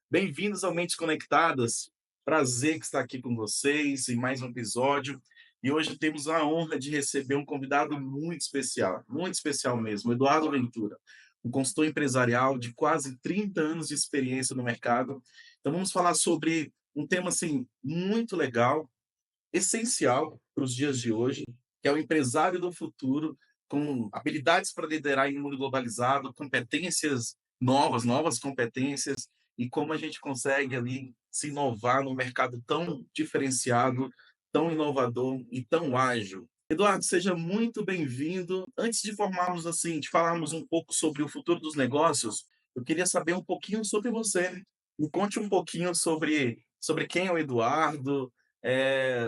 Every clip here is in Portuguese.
Bem-vindos ao Mentes Conectadas. Prazer que estar aqui com vocês em mais um episódio. E hoje temos a honra de receber um convidado muito especial mesmo, o Eduardo Ventura, um consultor empresarial de quase 30 anos de experiência no mercado. Então vamos falar sobre um tema assim muito legal, essencial para os dias de hoje, que é o empresário do futuro, com habilidades para liderar em um mundo globalizado, competências novas competências, e como a gente consegue ali se inovar num mercado tão diferenciado, tão inovador e tão ágil. Eduardo, seja muito bem-vindo. Antes de formarmos assim, de falarmos um pouco sobre o futuro dos negócios, eu queria saber um pouquinho sobre você. Me conte um pouquinho sobre quem é o Eduardo,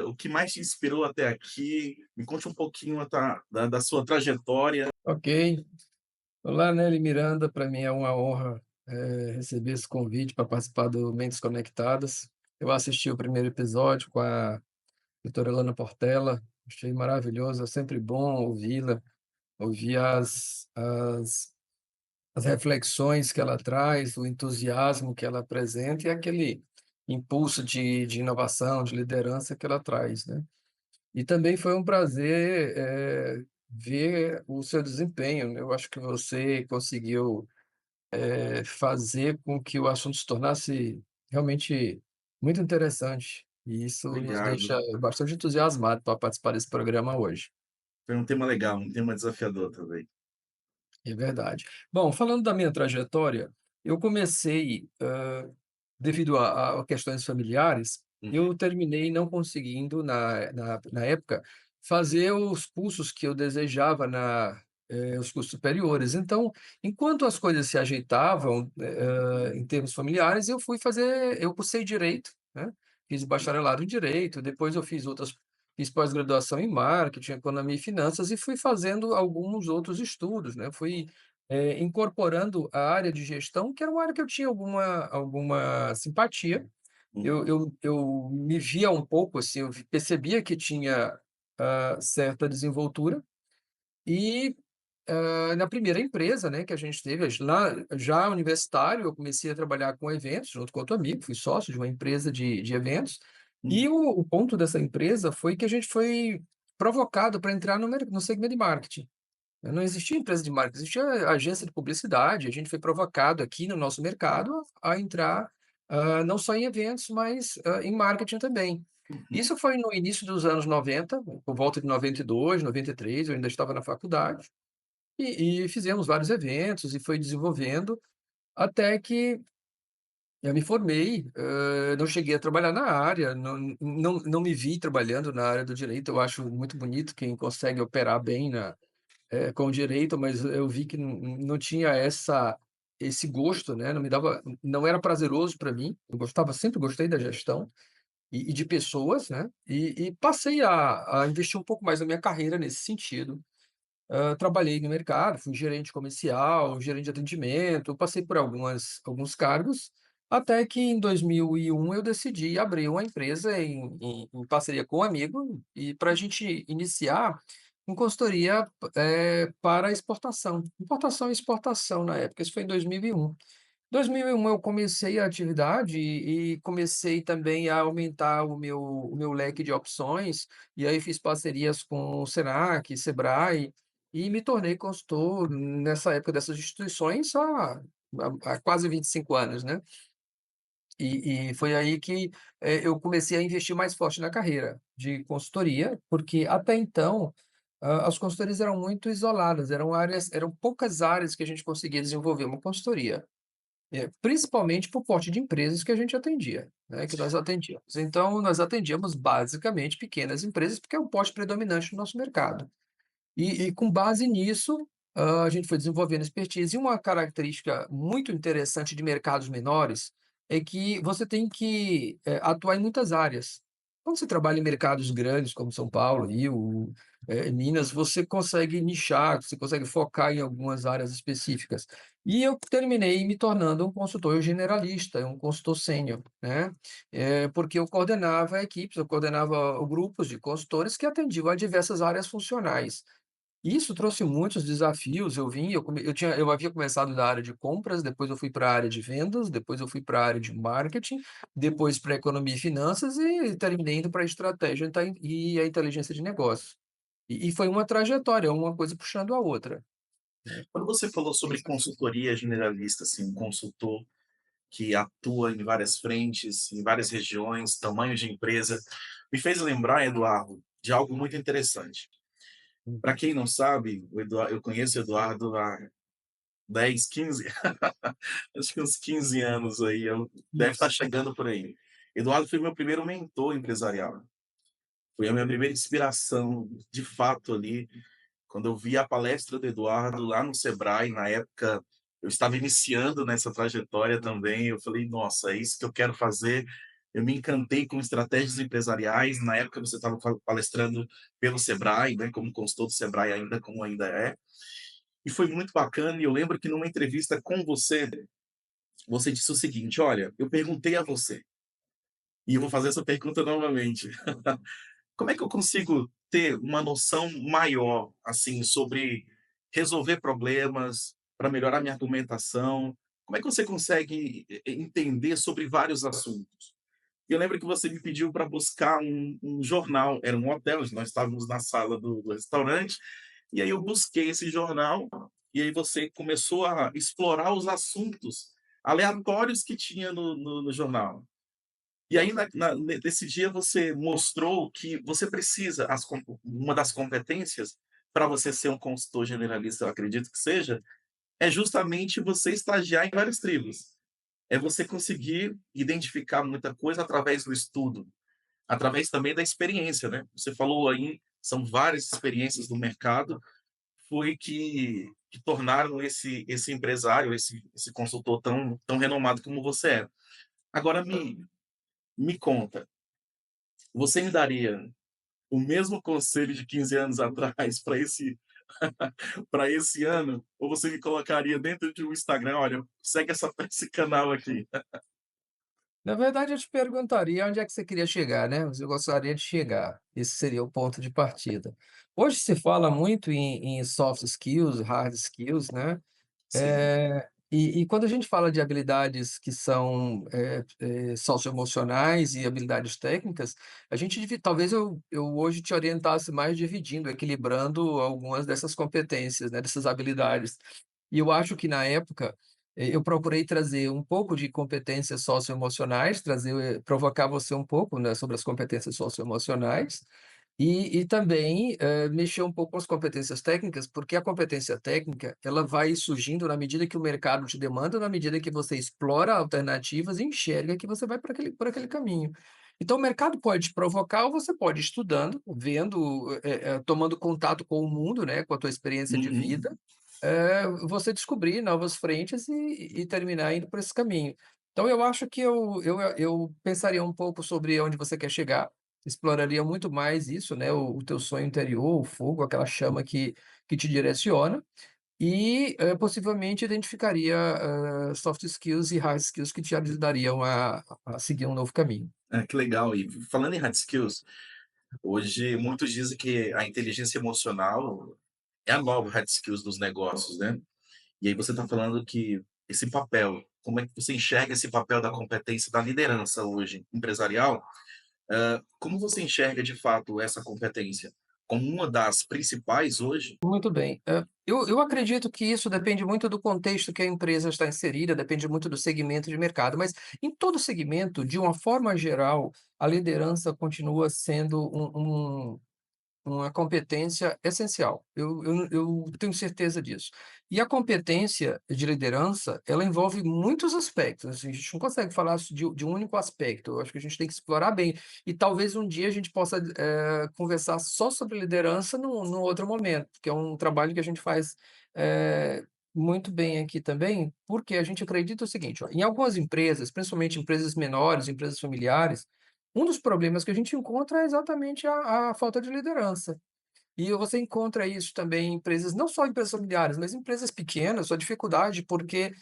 o que mais te inspirou até aqui? Me conte um pouquinho da sua trajetória. Ok. Olá, Nelly Miranda. Para mim é uma honra receber esse convite para participar do Mentes Conectadas. Eu assisti o primeiro episódio com a doutora Elana Portela, achei maravilhoso, é sempre bom ouvi-la, ouvir as reflexões que ela traz, o entusiasmo que ela apresenta e aquele impulso de inovação, de liderança que ela traz, né? E também foi um prazer ver o seu desempenho, né? Eu acho que você conseguiu fazer com que o assunto se tornasse realmente muito interessante, e isso nos Obrigado. deixa bastante entusiasmado para participar desse programa hoje. Foi um tema legal, um tema desafiador também. É verdade. Bom, falando da minha trajetória, eu comecei, devido a questões familiares, Uhum, eu terminei não conseguindo na época fazer os cursos que eu desejava os cursos superiores. Então, enquanto as coisas se ajeitavam, em termos familiares, eu cursei direito, né, fiz o bacharelado em direito, depois eu fiz pós-graduação em marketing, economia e finanças e fui fazendo alguns outros estudos, né, fui incorporando a área de gestão, que era uma área que eu tinha alguma simpatia. uhum, Eu me via um pouco, assim, percebia que tinha, certa desenvoltura e, na primeira empresa, né, que a gente teve, lá já universitário, eu comecei a trabalhar com eventos junto com outro amigo, fui sócio de uma empresa de eventos, uhum, e o ponto dessa empresa foi que a gente foi provocado para entrar no segmento de marketing. Não existia empresa de marketing, existia agência de publicidade, a gente foi provocado aqui no nosso mercado a entrar, não só em eventos, mas, em marketing também. uhum. Isso foi no início dos anos 90, por volta de 92, 93, eu ainda estava na faculdade, e fizemos vários eventos e foi desenvolvendo, até que eu me formei, não cheguei a trabalhar na área, não me vi trabalhando na área do direito, eu acho muito bonito quem consegue operar bem com direito, mas eu vi que não tinha esse gosto, né, não era prazeroso para mim, eu gostava sempre gostei da gestão e de pessoas, né, e passei a investir um pouco mais na minha carreira nesse sentido. Trabalhei no mercado, fui gerente comercial, gerente de atendimento, passei por alguns cargos, até que em 2001 eu decidi abrir uma empresa em parceria com um amigo, e para a gente iniciar com consultoria, para importação e exportação na época, isso foi em 2001. 2001 eu comecei a atividade e comecei também a aumentar o meu leque de opções, e aí fiz parcerias com o Senac, Sebrae, e me tornei consultor nessa época dessas instituições há quase 25 anos, né. E foi aí que, eu comecei a investir mais forte na carreira de consultoria, porque até então, as consultorias eram muito isoladas, eram poucas áreas que a gente conseguia desenvolver uma consultoria. Principalmente por porte de empresas que a gente atendia, né, que nós atendíamos. Então, nós atendíamos basicamente pequenas empresas, porque é o porte predominante do nosso mercado. E com base nisso, a gente foi desenvolvendo expertise. E uma característica muito interessante de mercados menores é que você tem que, atuar em muitas áreas. Quando você trabalha em mercados grandes como São Paulo, Rio, Minas, você consegue nichar, você consegue focar em algumas áreas específicas. E eu terminei me tornando um consultor generalista, um consultor sênior, né, porque eu coordenava equipes, eu coordenava grupos de consultores que atendiam a diversas áreas funcionais. Isso trouxe muitos desafios, eu havia começado da área de compras, depois eu fui para a área de vendas, depois eu fui para a área de marketing, depois para economia e finanças e terminei indo para a estratégia e a inteligência de negócios. E foi uma trajetória, uma coisa puxando a outra, né. Quando você falou sobre consultoria generalista, assim, um consultor que atua em várias frentes, em várias regiões, tamanhos de empresa, me fez lembrar, Eduardo, de algo muito interessante. Para Uhum. quem não sabe, eu conheço o Eduardo há 10, 15, acho que uns 15 anos aí, deve estar chegando por aí. Eduardo foi meu primeiro mentor empresarial, foi a minha primeira inspiração, de fato, ali, quando eu vi a palestra do Eduardo lá no Sebrae, na época eu estava iniciando nessa trajetória também, eu falei: "Nossa, é isso que eu quero fazer". Eu me encantei com estratégias empresariais, na época você estava palestrando pelo Sebrae, né, como consultor do Sebrae ainda, como ainda é, e foi muito bacana. E eu lembro que numa entrevista com você, você disse o seguinte: "Olha, eu perguntei a você, e eu vou fazer essa pergunta novamente. Como é que eu consigo ter uma noção maior, assim, sobre resolver problemas, para melhorar minha argumentação? Como é que você consegue entender sobre vários assuntos?". E eu lembro que você me pediu para buscar um jornal, era um hotel, nós estávamos na sala do restaurante, e aí eu busquei esse jornal, e aí você começou a explorar os assuntos aleatórios que tinha no jornal. E aí nesse dia você mostrou que você precisa uma das competências para você ser um consultor generalista, eu acredito que seja, é justamente você estagiar em várias tribos. É você conseguir identificar muita coisa através do estudo, através também da experiência, né. Você falou aí, são várias experiências do mercado, foi que tornaram esse empresário, esse consultor tão renomado como você é. Agora me conta, você me daria o mesmo conselho de 15 anos atrás para esse para esse ano, ou você me colocaria dentro de um Instagram: "Olha, segue esse canal aqui"? Na verdade, eu te perguntaria onde é que você queria chegar, né, você gostaria de chegar, esse seria o ponto de partida. Hoje se fala muito em soft skills, hard skills, né. Sim. E quando a gente fala de habilidades que são, socioemocionais e habilidades técnicas, a gente talvez eu hoje te orientasse mais dividindo, equilibrando algumas dessas competências, né, dessas habilidades. E eu acho que na época, eu procurei trazer um pouco de competências socioemocionais, provocar você um pouco, né, sobre as competências socioemocionais, e também, mexer um pouco com as competências técnicas, porque a competência técnica, ela vai surgindo na medida que o mercado te demanda, na medida que você explora alternativas e enxerga que você vai por aquele caminho. Então o mercado pode te provocar ou você pode ir estudando, vendo, tomando contato com o mundo, né, com a tua experiência de Uhum. vida, você descobrir novas frentes e terminar indo por esse caminho. Então eu acho que eu pensaria um pouco sobre onde você quer chegar, exploraria muito mais isso, né, o teu sonho interior, o fogo, aquela chama que te direciona e, possivelmente identificaria, soft skills e hard skills que te ajudariam a seguir um novo caminho. Ah, que legal. E falando em hard skills, hoje muitos dizem que a inteligência emocional é a nova hard skills dos negócios, né. E aí você está falando que esse papel, como é que você enxerga esse papel da competência da liderança hoje empresarial? Como você enxerga de fato essa competência? Como uma das principais hoje? Muito bem. Eu acredito que isso depende muito do contexto que a empresa está inserida, depende muito do segmento de mercado, mas em todo segmento, de uma forma geral, a liderança continua sendo uma competência essencial, eu tenho certeza disso. E a competência de liderança, ela envolve muitos aspectos, assim, a gente não consegue falar de um único aspecto, eu acho que a gente tem que explorar bem, e talvez um dia a gente possa, conversar só sobre liderança num outro momento, que é um trabalho que a gente faz, muito bem aqui também, porque a gente acredita o seguinte, ó, em algumas empresas, principalmente empresas menores, empresas familiares, um dos problemas que a gente encontra é exatamente a falta de liderança. E você encontra isso também em empresas, não só empresas familiares, mas empresas pequenas, a dificuldade, porque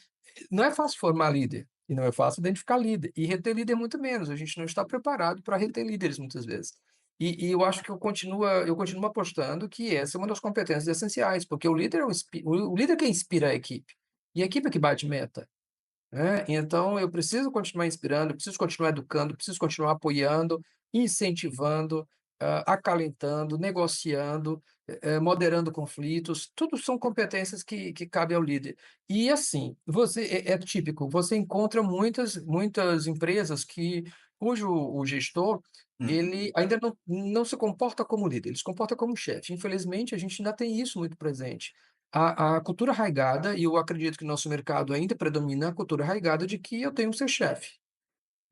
não é fácil formar líder, e não é fácil identificar líder, e reter líder muito menos, a gente não está preparado para reter líderes muitas vezes. E eu acho que eu continuo apostando que essa é uma das competências essenciais, porque o líder que inspira a equipe, e a equipe é que bate meta. Então eu preciso continuar inspirando, eu preciso continuar educando, preciso continuar apoiando, incentivando, acalentando, negociando, moderando conflitos, tudo são competências que cabem ao líder. E assim, você é típico, você encontra muitas empresas cujo o gestor, Uhum. ele ainda não se comporta como líder, ele se comporta como chefe. Infelizmente, a gente ainda tem isso muito presente. A cultura arraigada, e eu acredito que o nosso mercado ainda predomina a cultura arraigada de que eu tenho que ser chefe,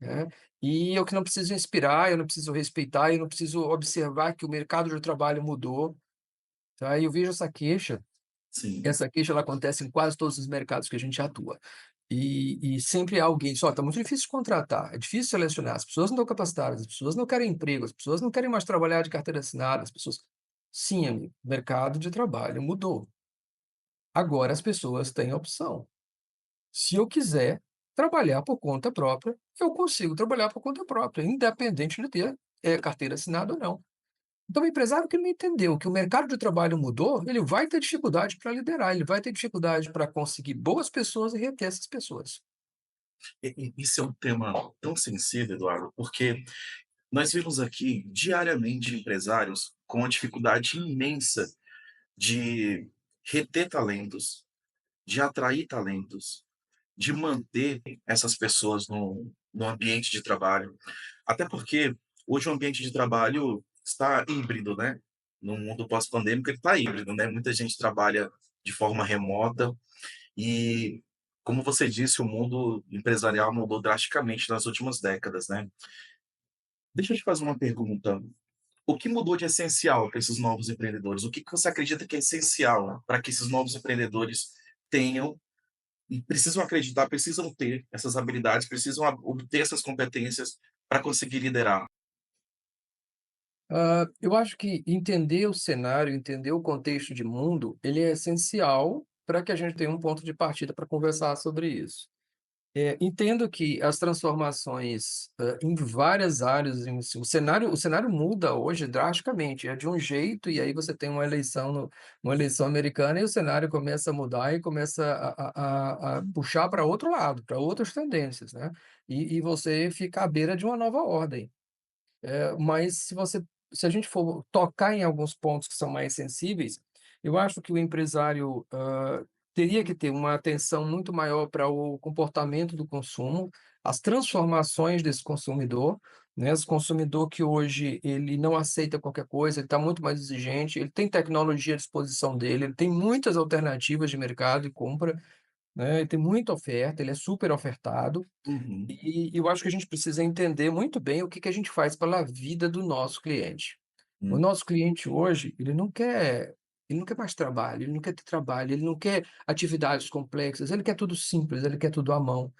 né, e eu que não preciso inspirar, eu não preciso respeitar, eu não preciso observar que o mercado de trabalho mudou, tá, e eu vejo Sim. essa queixa ela acontece em quase todos os mercados que a gente atua. E sempre há alguém só, está muito difícil de contratar, é difícil selecionar, as pessoas não estão capacitadas, as pessoas não querem emprego, as pessoas não querem mais trabalhar de carteira assinada, as pessoas sim, amigo, o mercado de trabalho mudou. Agora as pessoas têm opção. Se eu quiser trabalhar por conta própria, eu consigo trabalhar por conta própria, independente de ter, carteira assinada ou não. Então o empresário que não entendeu que o mercado de trabalho mudou, ele vai ter dificuldade para liderar, ele vai ter dificuldade para conseguir boas pessoas e reter essas pessoas. Isso é um tema tão sensível, Eduardo, porque nós vemos aqui diariamente empresários com uma dificuldade imensa de reter talentos, de atrair talentos, de manter essas pessoas no ambiente de trabalho. Até porque hoje o ambiente de trabalho está híbrido, né? No mundo pós-pandêmico ele está híbrido, né? Muita gente trabalha de forma remota e, como você disse, o mundo empresarial mudou drasticamente nas últimas décadas, né? Deixa eu te fazer uma pergunta. O que mudou de essencial para esses novos empreendedores? O que que você acredita que é essencial para que esses novos empreendedores tenham e precisam acreditar, precisam ter essas habilidades, precisam obter essas competências para conseguir liderar? Eu acho que entender o cenário, entender o contexto de mundo, ele é essencial para que a gente tenha um ponto de partida para conversar sobre isso. Entendo que as transformações, em várias áreas, o cenário muda hoje drasticamente, é de um jeito e aí você tem uma eleição americana e o cenário começa a mudar e começa a puxar para outro lado, para outras tendências, né, e você fica à beira de uma nova ordem. Mas se a gente for tocar em alguns pontos que são mais sensíveis, eu acho que o empresário, teria que ter uma atenção muito maior para o comportamento do consumo, as transformações desse consumidor, né, esse consumidor que hoje ele não aceita qualquer coisa, ele está muito mais exigente, ele tem tecnologia à disposição dele, ele tem muitas alternativas de mercado e compra, né, ele tem muita oferta, ele é super ofertado, Uhum, e eu acho que a gente precisa entender muito bem o que que a gente faz pela vida do nosso cliente. O hum, nosso cliente hoje, ele não quer mais trabalho, ele não quer ter trabalho, ele não quer atividades complexas, ele quer tudo simples, ele quer tudo à mão.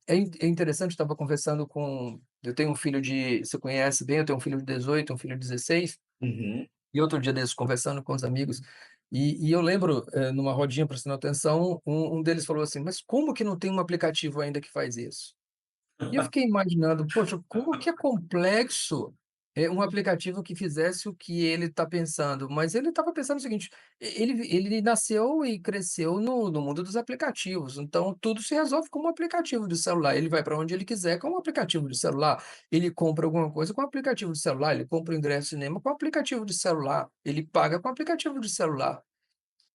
É interessante, estava conversando com eu tenho um filho de você conhece bem, eu tenho um filho de 18, um filho de 16, uhum. e outro dia desses conversando com os amigos, e eu lembro, numa rodinha prestando atenção, um deles falou assim: "Mas como que não tem um aplicativo ainda que faz isso?" E eu fiquei imaginando, poxa, como que é complexo, um aplicativo que fizesse o que ele está pensando, mas ele estava pensando o seguinte, ele nasceu e cresceu no mundo dos aplicativos, então tudo se resolve com um aplicativo de celular, ele vai para onde ele quiser com um aplicativo de celular, ele compra alguma coisa com um aplicativo de celular, ele compra o ingresso de cinema com um aplicativo de celular, ele paga com um aplicativo de celular.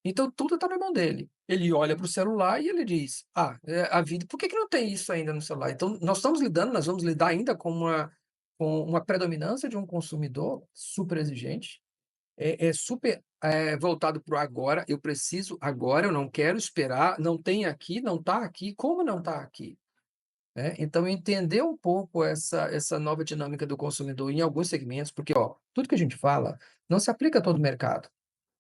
Então tudo está na mão dele. Ele olha para o celular e ele diz: "Ah, a vida por que que não tem isso ainda no celular?" Então nós vamos lidar ainda com uma predominância de um consumidor super exigente, super, voltado para o agora, eu preciso agora, eu não quero esperar, não tem aqui, não está aqui, como não está aqui? Então entender um pouco essa nova dinâmica do consumidor em alguns segmentos, porque, ó, tudo que a gente fala não se aplica a todo mercado.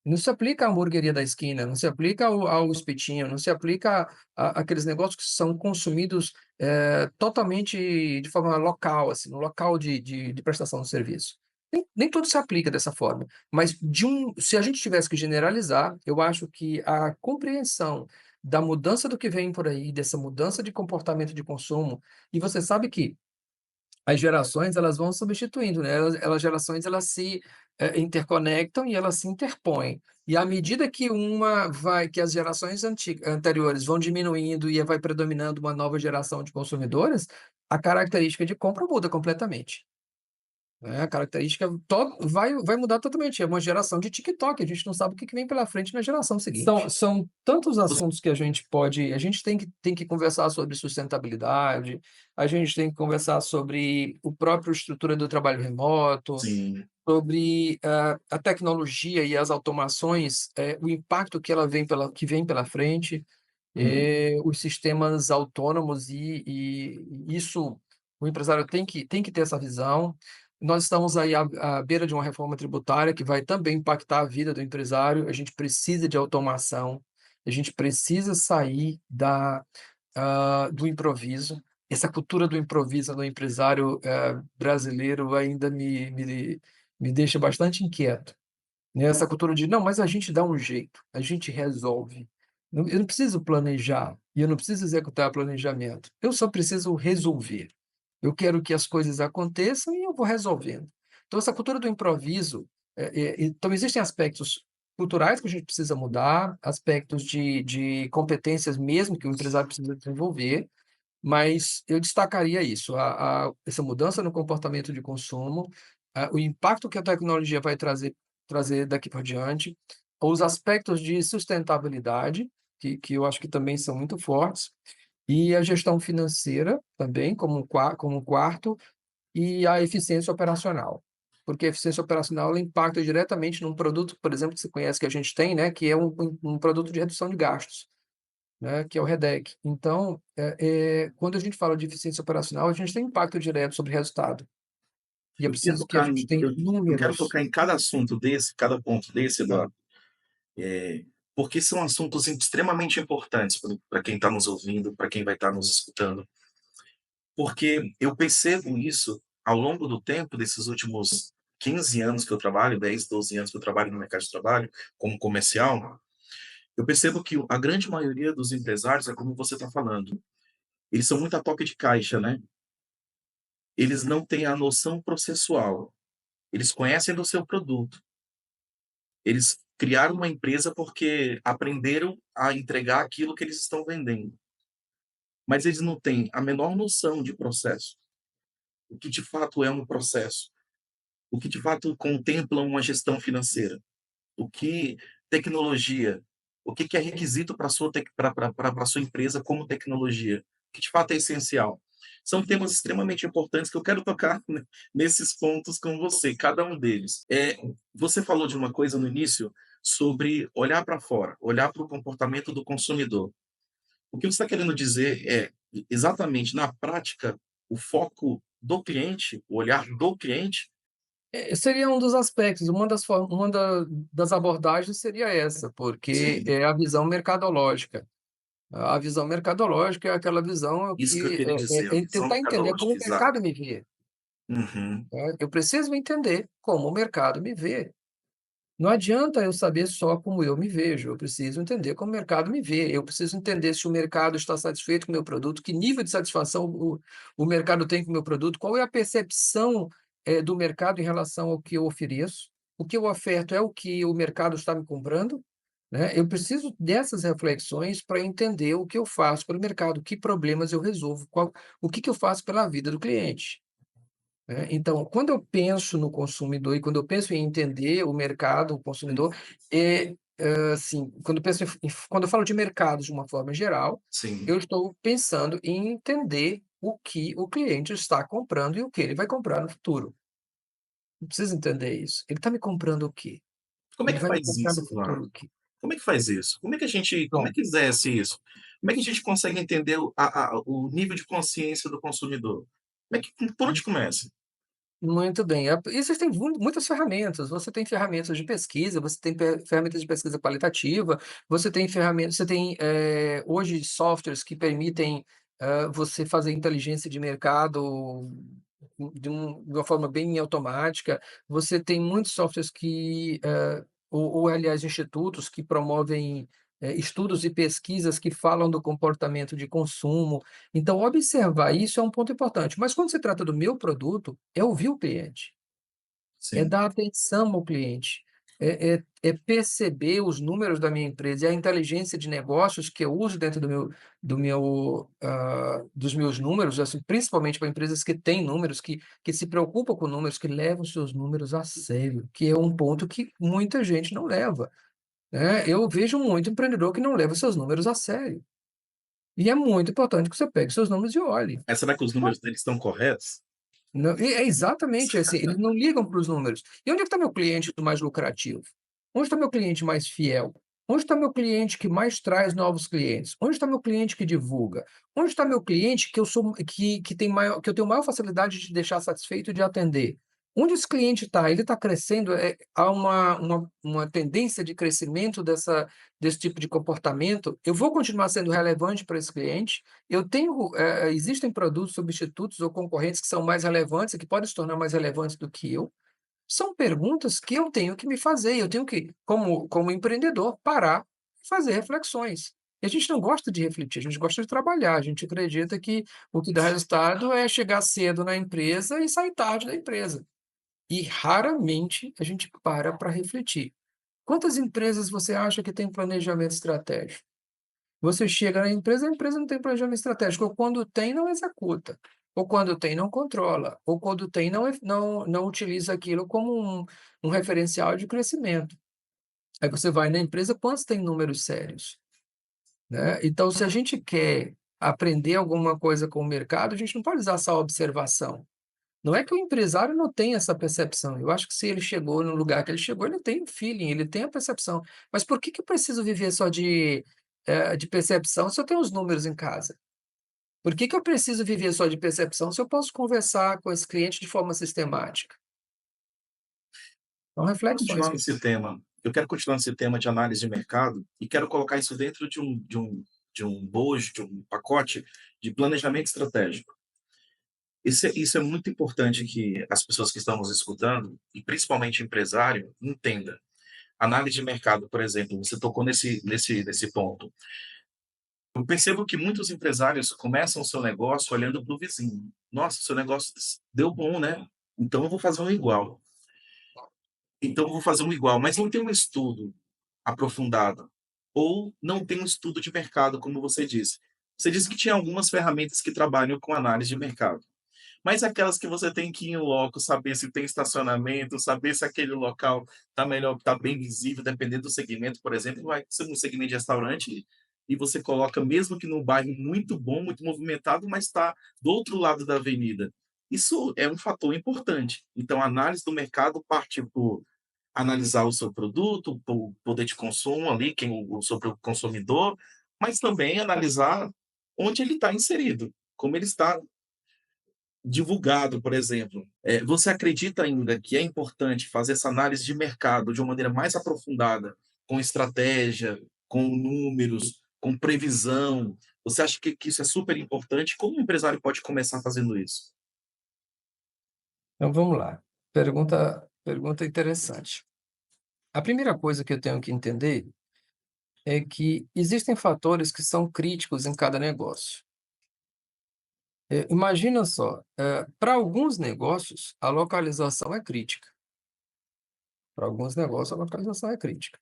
Não se aplica à hamburgueria da esquina, não se aplica ao espetinho, não se aplica a aqueles negócios que são consumidos, totalmente de forma local, assim, no local de prestação de serviço. Nem tudo se aplica dessa forma, mas se a gente tivesse que generalizar, eu acho que a compreensão da mudança do que vem por aí, dessa mudança de comportamento de consumo, e você sabe que as gerações elas vão substituindo, né, elas gerações elas se, interconectam e elas se interpõem. E à medida que as gerações anteriores vão diminuindo e vai predominando uma nova geração de consumidores, a característica de compra muda completamente. A característica vai mudar totalmente, é uma geração de TikTok, a gente não sabe o que vem pela frente na geração seguinte. São tantos Você assuntos que a gente tem que conversar sobre sustentabilidade, a gente tem que conversar sobre o próprio estrutura do trabalho remoto, sim. sobre, a tecnologia e as automações, o impacto que vem pela frente, Uhum. os sistemas autônomos e isso o empresário tem que ter essa visão. Nós estamos aí à beira de uma reforma tributária que vai também impactar a vida do empresário, a gente precisa de automação, a gente precisa sair do improviso. Essa cultura do improviso no empresário, brasileiro ainda me deixa bastante inquieto, né, essa cultura de: "Não, mas a gente dá um jeito, a gente resolve. Eu não preciso planejar e eu não preciso executar planejamento, eu só preciso resolver. Eu quero que as coisas aconteçam e eu vou resolvendo". Então essa cultura do improviso, então existem aspectos culturais que a gente precisa mudar, aspectos de competências mesmo que o empresário precisa desenvolver, mas eu destacaria isso, essa mudança no comportamento de consumo, o impacto que a tecnologia vai trazer daqui por diante, os aspectos de sustentabilidade, que eu acho que também são muito fortes, e a gestão financeira também como um quarto, e a eficiência operacional. Porque a eficiência operacional ela impacta diretamente num produto, por exemplo, que você conhece que a gente tem, né, que é um produto de redução de gastos, né, que é o REDEC. Então, quando a gente fala de eficiência operacional, a gente tem impacto direto sobre resultado. E é Eu queria preciso que a tocar gente tenha eu quero números. tocar em cada assunto desse, cada ponto desse, Tá. Eduardo, porque são assuntos extremamente importantes para quem está nos ouvindo, para quem vai estar nos escutando. Porque eu percebo isso ao longo do tempo, desses últimos 15 anos que eu trabalho, 10, 12 anos que eu trabalho no mercado de trabalho, como comercial, eu percebo que a grande maioria dos empresários é como você está falando, eles são muito a toque de caixa, né? Eles não têm a noção processual, eles conhecem do seu produto, eles criaram uma empresa porque aprenderam a entregar aquilo que eles estão vendendo, mas eles não têm a menor noção de processo, o que de fato é um processo, o que de fato contempla uma gestão financeira, o que tecnologia, o que é requisito para a sua empresa como tecnologia, que de fato é essencial. São temas extremamente importantes que eu quero tocar nesses pontos com você, cada um deles. Você falou de uma coisa no início sobre olhar para fora, olhar para o comportamento do consumidor. O que você está querendo dizer é, exatamente na prática, o foco do cliente, o olhar do cliente. Seria um dos aspectos, uma das abordagens seria essa, porque Sim, é a visão mercadológica. A visão mercadológica é aquela visão isso que eu que queria dizer, a é visão tentar entender como mercadológica, o exato. mercado me vê, Uhum. né. Eu preciso entender como o mercado me vê. Não adianta eu saber só como eu me vejo, eu preciso entender como o mercado me vê, eu preciso entender se o mercado está satisfeito com o meu produto, que nível de satisfação o mercado tem com o meu produto, qual é a percepção, do mercado em relação ao que eu ofereço, o que eu oferto é o que o mercado está me comprando, né. Eu preciso dessas reflexões para entender o que eu faço pelo mercado, que problemas eu resolvo, o que eu faço pela vida do cliente. Então, quando eu penso no consumidor e quando eu penso em entender o mercado, o consumidor, assim, quando eu falo de mercado de uma forma geral, Sim. eu estou pensando em entender o que o cliente está comprando e o que ele vai comprar no futuro. Eu preciso entender isso. Ele está me comprando o quê? Como é Ele que vai me faz comprar no isso, futuro Eduardo? o quê? Como é que faz isso? Como é Pronto, que exerce isso? Como é que a gente consegue entender o nível de consciência do consumidor? Como é que por onde começa? muito bem. Existem muitas ferramentas. Você tem ferramentas de pesquisa, você tem ferramentas de pesquisa qualitativa, você tem hoje softwares que permitem você fazer inteligência de mercado de uma forma bem automática. Você tem muitos softwares que, ou aliás, institutos que promovem. estudos e pesquisas que falam do comportamento de consumo. Então observar isso é um ponto importante, mas quando se trata do meu produto, é ouvir o cliente. É Sim. dar atenção ao cliente, é perceber os números da minha empresa e a inteligência de negócios que eu uso dentro dos meus números, assim, principalmente para empresas que têm números, que se preocupam com números, que levam os seus números a sério, que é um ponto que muita gente não leva, né. Eu vejo muito empreendedor que não leva os seus números a sério, e é muito importante que você pegue seus números e olhe. Mas será que os números deles estão corretos? Não, e é exatamente assim, eles não ligam para os números. E onde é que está meu cliente mais lucrativo? Onde está meu cliente mais fiel? Onde está meu cliente que mais traz novos clientes? Onde está meu cliente que divulga? Onde está meu cliente que eu sou que tem maior que eu tenho maior facilidade de deixar satisfeito e de atender? Onde esse cliente está? Ele está crescendo, há uma tendência de crescimento desse tipo de comportamento? Eu vou continuar sendo relevante para esse cliente? Eu tenho, existem produtos substitutos ou concorrentes que são mais relevantes e que podem se tornar mais relevantes do que eu? São perguntas que eu tenho que me fazer, eu tenho que, como empreendedor, parar e fazer reflexões. E a gente não gosta de refletir, a gente gosta de trabalhar, a gente acredita que o que dá resultado é chegar cedo na empresa e sair tarde da empresa. E raramente a gente para refletir. Quantas empresas você acha que tem planejamento estratégico? Você chega na empresa, a empresa não tem planejamento estratégico, ou quando tem, não executa, ou quando tem, não controla, ou quando tem, não utiliza aquilo como um referencial de crescimento. Aí você vai na empresa, quantos têm números sérios, né? Então, se a gente quer aprender alguma coisa com o mercado, a gente não pode usar só a observação. Não é que o empresário não tenha essa percepção, eu acho que se ele chegou no lugar que ele chegou, ele tem o feeling, ele tem a percepção. Mas por que que eu preciso viver só de percepção se eu tenho os números em casa? Por que que eu preciso viver só de percepção se eu posso conversar com esse cliente de forma sistemática? São reflexões Continuar que nesse tema, eu quero continuar nesse tema de análise de mercado e quero colocar isso dentro de um bojo, de um pacote de planejamento estratégico. Isso é muito importante que as pessoas que estão nos escutando, e principalmente empresário, entenda. Análise de mercado, por exemplo, você tocou nesse ponto. Eu percebo que muitos empresários começam o seu negócio olhando para o vizinho. "Nossa, seu negócio deu bom, né? Então eu vou fazer um igual. Então eu vou fazer um igual", mas não tem um estudo aprofundado, ou não tem um estudo de mercado, como você disse. Você disse que tinha algumas ferramentas que trabalham com análise de mercado. Mas aquelas que você tem que ir em loco, saber se tem estacionamento, saber se aquele local está melhor, está bem visível, dependendo do segmento, por exemplo, vai ser um segmento de restaurante e você coloca, mesmo que num bairro muito bom, muito movimentado, mas está do outro lado da avenida. Isso é um fator importante. Então, a análise do mercado parte por analisar o seu produto, o poder de consumo ali, quem o seu consumidor, mas também analisar onde ele está inserido, como ele está divulgado, por exemplo. Você acredita ainda que é importante fazer essa análise de mercado de uma maneira mais aprofundada, com estratégia, com números, com previsão? Você acha que isso é super importante? Como o empresário pode começar fazendo isso? então vamos lá. Pergunta interessante. A primeira coisa que eu tenho que entender é que existem fatores que são críticos em cada negócio. Imagina só, para alguns negócios, a localização é crítica. Para alguns negócios, a localização é crítica.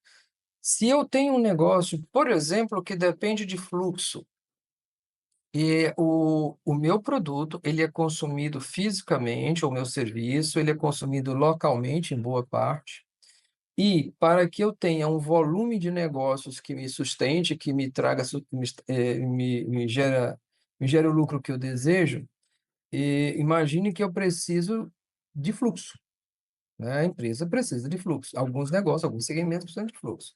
Se eu tenho um negócio, por exemplo, que depende de fluxo, e o meu produto, ele é consumido fisicamente, ou o meu serviço, ele é consumido localmente, em boa parte, e para que eu tenha um volume de negócios que me sustente, que me traga su me est me gere o lucro que eu desejo, imagine que eu preciso de fluxo, né, a empresa precisa de fluxo, alguns negócios, alguns segmentos precisam de fluxo.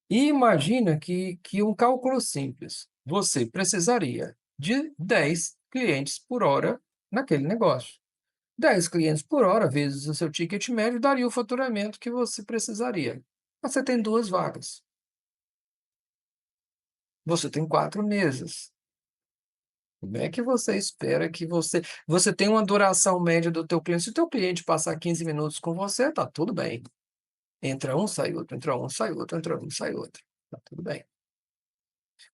E imagina que um cálculo simples, você precisaria de 10 clientes por hora naquele negócio. 10 clientes por hora vezes o seu ticket médio daria o faturamento que você precisaria. Mas você tem 2 vagas, você tem 4 mesas. Como é que você espera que você tem uma duração média do teu cliente, se o teu cliente passar 15 minutos com você, tá tudo bem. Entra um, sai outro, entra um, sai outro, entra um, sai outro, tá tudo bem.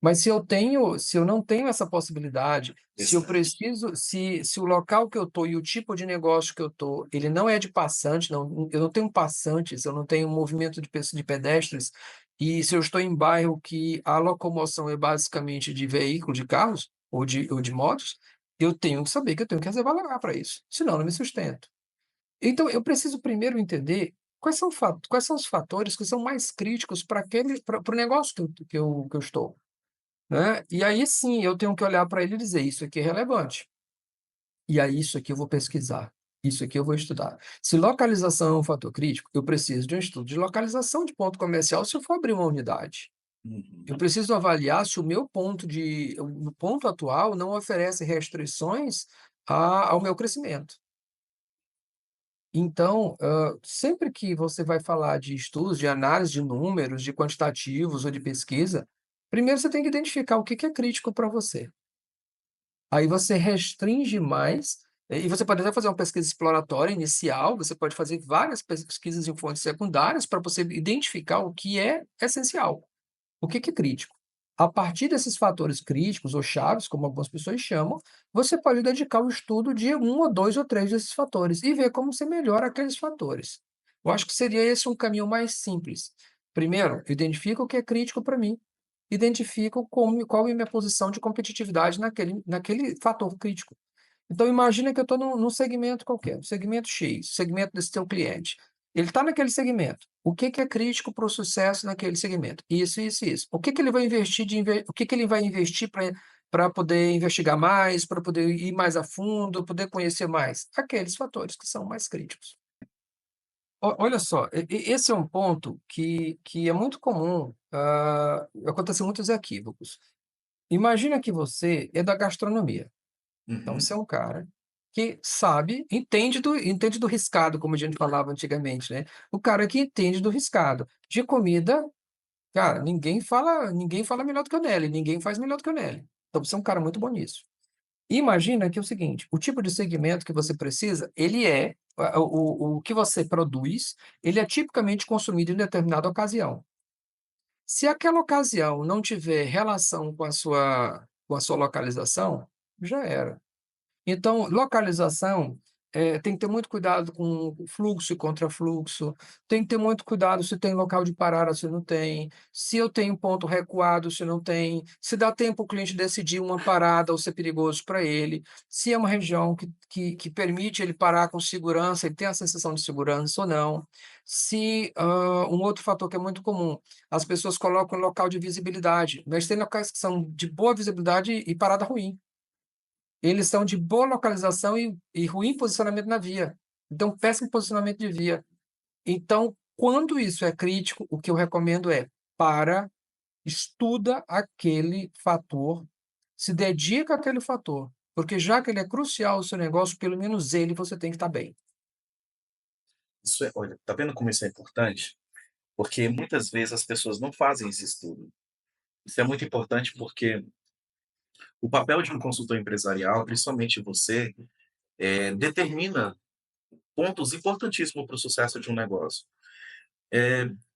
Mas se eu não tenho essa possibilidade, se eu Exato. preciso se o local que eu estou e o tipo de negócio que eu estou, ele não é de passante, não, eu não tenho passantes, eu não tenho movimento de pedestres, e se eu estou em bairro que a locomoção é basicamente de veículo, de carros ou de motos, eu tenho que saber que eu tenho que reservar lugar para isso, senão eu não me sustento. Então eu preciso primeiro entender quais são os fatores que são mais críticos para o negócio que eu estou. Né, e aí sim, eu tenho que olhar para ele e dizer: "Isso aqui é relevante, e aí isso aqui eu vou pesquisar, isso aqui eu vou estudar". Se localização é um fator crítico, eu preciso de um estudo de localização de ponto comercial se eu for abrir uma unidade. Eu Uhum. preciso avaliar se o ponto atual não oferece restrições ao meu crescimento. Então, sempre que você vai falar de estudos, de análise de números, de quantitativos ou de pesquisa, primeiro você tem que identificar o que que é crítico para você. Aí você restringe mais, e você pode até fazer uma pesquisa exploratória inicial, você pode fazer várias pesquisas em fontes secundárias para você identificar o que é essencial, o que que é crítico. A partir desses fatores críticos ou chaves, como algumas pessoas chamam, você pode dedicar o estudo de um ou 2 ou 3 desses fatores e ver como você melhora aqueles fatores. Eu acho que seria esse um caminho mais simples. Primeiro, identifica o que é crítico para mim. Identifico qual é a minha posição de competitividade naquele fator crítico. Então imagina que eu estou num segmento qualquer, um segmento X, segmento desse teu cliente. Ele está naquele segmento. O que que é crítico para o sucesso naquele segmento? Isso, isso, isso. O que que ele vai investir o que que ele vai investir para poder investigar mais, para poder ir mais a fundo, poder conhecer mais? Aqueles fatores que são mais críticos. Olha só, esse é um ponto que é muito comum, acontecer muitos equívocos. Imagina que você é da gastronomia, então Uhum. você é um cara que sabe, entende do riscado, como a gente falava antigamente, né. O cara que entende do riscado. De comida, cara, ninguém fala melhor do que o Nelly, ninguém faz melhor do que o Nelly. Então você é um cara muito bom nisso. Imagina que é o seguinte, o tipo de segmento que você precisa, ele é o que você produz, ele é tipicamente consumido em determinada ocasião. Se aquela ocasião não tiver relação com a sua localização, já era. Então, localização, tem que ter muito cuidado com fluxo e contrafluxo, tem que ter muito cuidado se tem local de parada, se não tem, se eu tenho ponto recuado, se não tem, se dá tempo o cliente decidir uma parada ou se é perigoso para ele, se é uma região que permite ele parar com segurança, ele tem a sensação de segurança ou não. Se, um outro fator que é muito comum, as pessoas colocam local de visibilidade, mas tem locais que são de boa visibilidade e parada ruim. Eles são de boa localização e ruim posicionamento na via. Então, péssimo posicionamento de via. Então, quando isso é crítico, o que eu recomendo é: para, estuda aquele fator, se dedica àquele fator, porque já que ele é crucial ao seu negócio, pelo menos ele você tem que estar bem. Isso é, olha, tá vendo como isso é importante? Porque muitas vezes as pessoas não fazem esse estudo. Isso é muito importante porque o papel de um consultor empresarial, principalmente você, determina pontos importantíssimos para o sucesso de um negócio.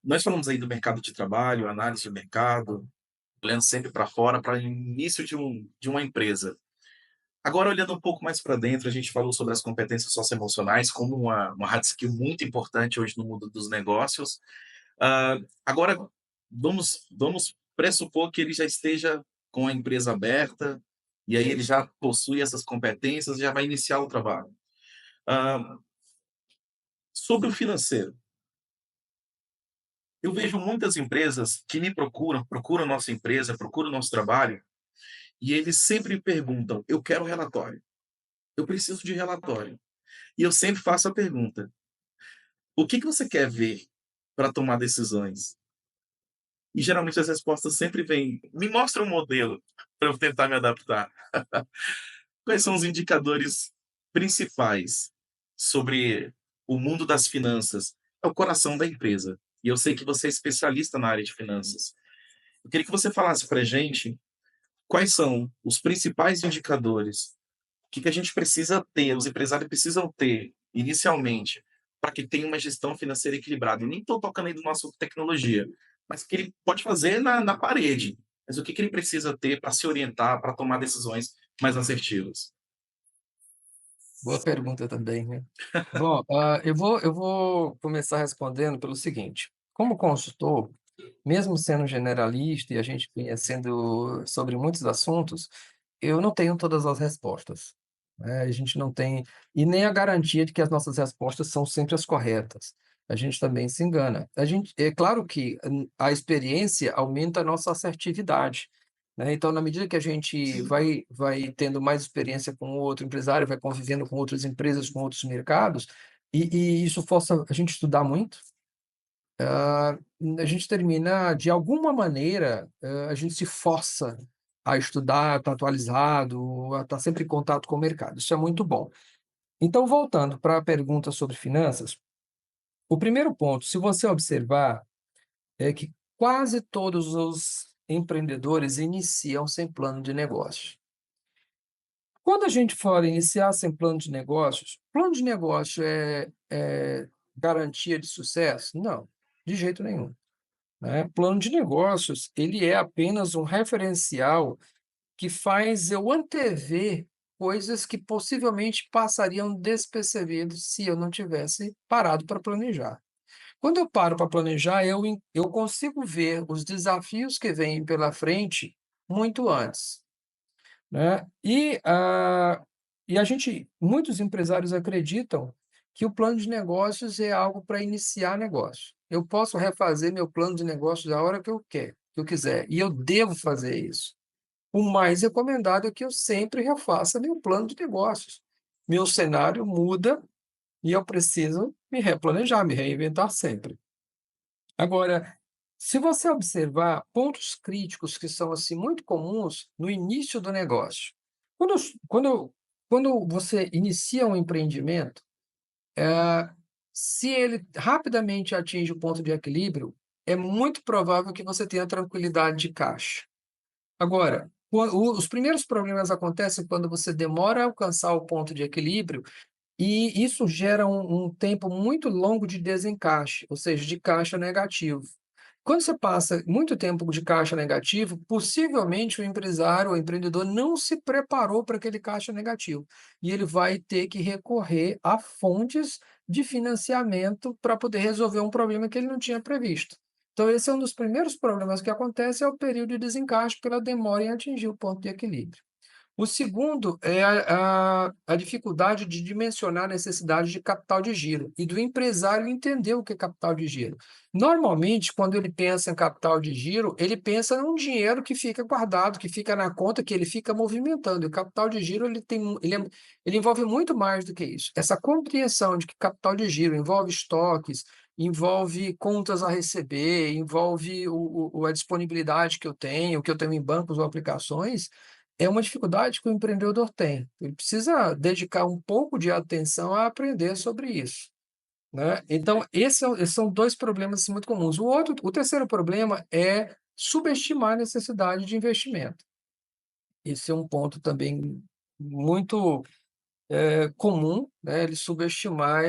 Nós falamos aí do mercado de trabalho, análise de mercado, olhando sempre para fora, para início de uma empresa. Agora, olhando um pouco mais para dentro, a gente falou sobre as competências socioemocionais como uma hard skill muito importante hoje no mundo dos negócios. Agora, vamos pressupor que ele já esteja com a empresa aberta, e aí ele já possui essas competências e já vai iniciar o trabalho. Ah, sobre o financeiro, eu vejo muitas empresas que me procuram nossa empresa, procuram nosso trabalho, e eles sempre perguntam: "Eu quero relatório, eu preciso de relatório". E eu sempre faço a pergunta: "O que que você quer ver para tomar decisões?". E geralmente as respostas sempre vêm: "Me mostra um modelo para eu tentar me adaptar". Quais são os indicadores principais sobre o mundo das finanças? É o coração da empresa. E eu sei que você é especialista na área de finanças. Eu queria que você falasse para a gente quais são os principais indicadores, o que que a gente precisa ter, os empresários precisam ter inicialmente, para que tenha uma gestão financeira equilibrada. E nem estou tocando aí no nosso tecnologia, mas que ele pode fazer na parede. mas o que que ele precisa ter para se orientar, para tomar decisões mais assertivas? Boa pergunta também, né. Bom, eu vou começar respondendo pelo seguinte: como consultor, mesmo sendo generalista e a gente conhecendo sobre muitos assuntos, eu não tenho todas as respostas, né, a gente não tem e nem a garantia de que as nossas respostas são sempre as corretas. A gente também se engana. A gente é claro que, a experiência aumenta a nossa assertividade, né, então na medida que a gente Sim. vai tendo mais experiência com o outro empresário, vai convivendo com outras empresas, com outros mercados, e isso força a gente estudar muito, a gente termina, de alguma maneira, a gente se força a estudar, estar atualizado, a estar sempre em contato com o mercado. Isso é muito bom. Então, voltando para a pergunta sobre finanças, o primeiro ponto, se você observar, é que quase todos os empreendedores iniciam sem plano de negócio. Quando a gente for iniciar sem plano de negócio é garantia de sucesso? Não, de jeito nenhum. Né? Plano de negócios, ele é apenas um referencial que faz eu antever coisas que possivelmente passariam despercebidas se eu não tivesse parado para planejar. Quando eu paro para planejar, eu consigo ver os desafios que vêm pela frente muito antes, né? E a gente muitos empresários acreditam que o plano de negócios é algo para iniciar negócio. Eu posso refazer meu plano de negócios a hora que eu quiser, e eu devo fazer isso. O mais recomendado é que eu sempre refaça meu plano de negócios. Meu cenário muda e eu preciso me replanejar, me reinventar sempre. Agora, se você observar pontos críticos que são, assim, muito comuns no início do negócio. Quando s quando quando você inicia um empreendimento, se ele rapidamente atinge o ponto de equilíbrio, é muito provável que você tenha tranquilidade de caixa. Agora, os primeiros problemas acontecem quando você demora a alcançar o ponto de equilíbrio, e isso gera um tempo muito longo de desencaixe, ou seja, de caixa negativo. Quando você passa muito tempo de caixa negativo, possivelmente o empresário, o empreendedor não se preparou para aquele caixa negativo, e ele vai ter que recorrer a fontes de financiamento para poder resolver um problema que ele não tinha previsto. Então esse é um dos primeiros problemas que acontece, é o período de desencaixe pela demora em atingir o ponto de equilíbrio. O segundo é a dificuldade de dimensionar a necessidade de capital de giro e do empresário entender o que é capital de giro. Normalmente, quando ele pensa em capital de giro, ele pensa num dinheiro que fica guardado, que fica na conta, que ele fica movimentando. E o capital de giro ele envolve muito mais do que isso. Essa compreensão de que capital de giro envolve estoques, envolve contas a receber, envolve a disponibilidade que eu tenho em bancos ou aplicações, é uma dificuldade que o empreendedor tem. Ele precisa dedicar um pouco de atenção a aprender sobre isso, né. Então esses são 2 problemas, assim, muito comuns. O terceiro problema é subestimar a necessidade de investimento. Esse é um ponto também muito, comum, né, ele subestimar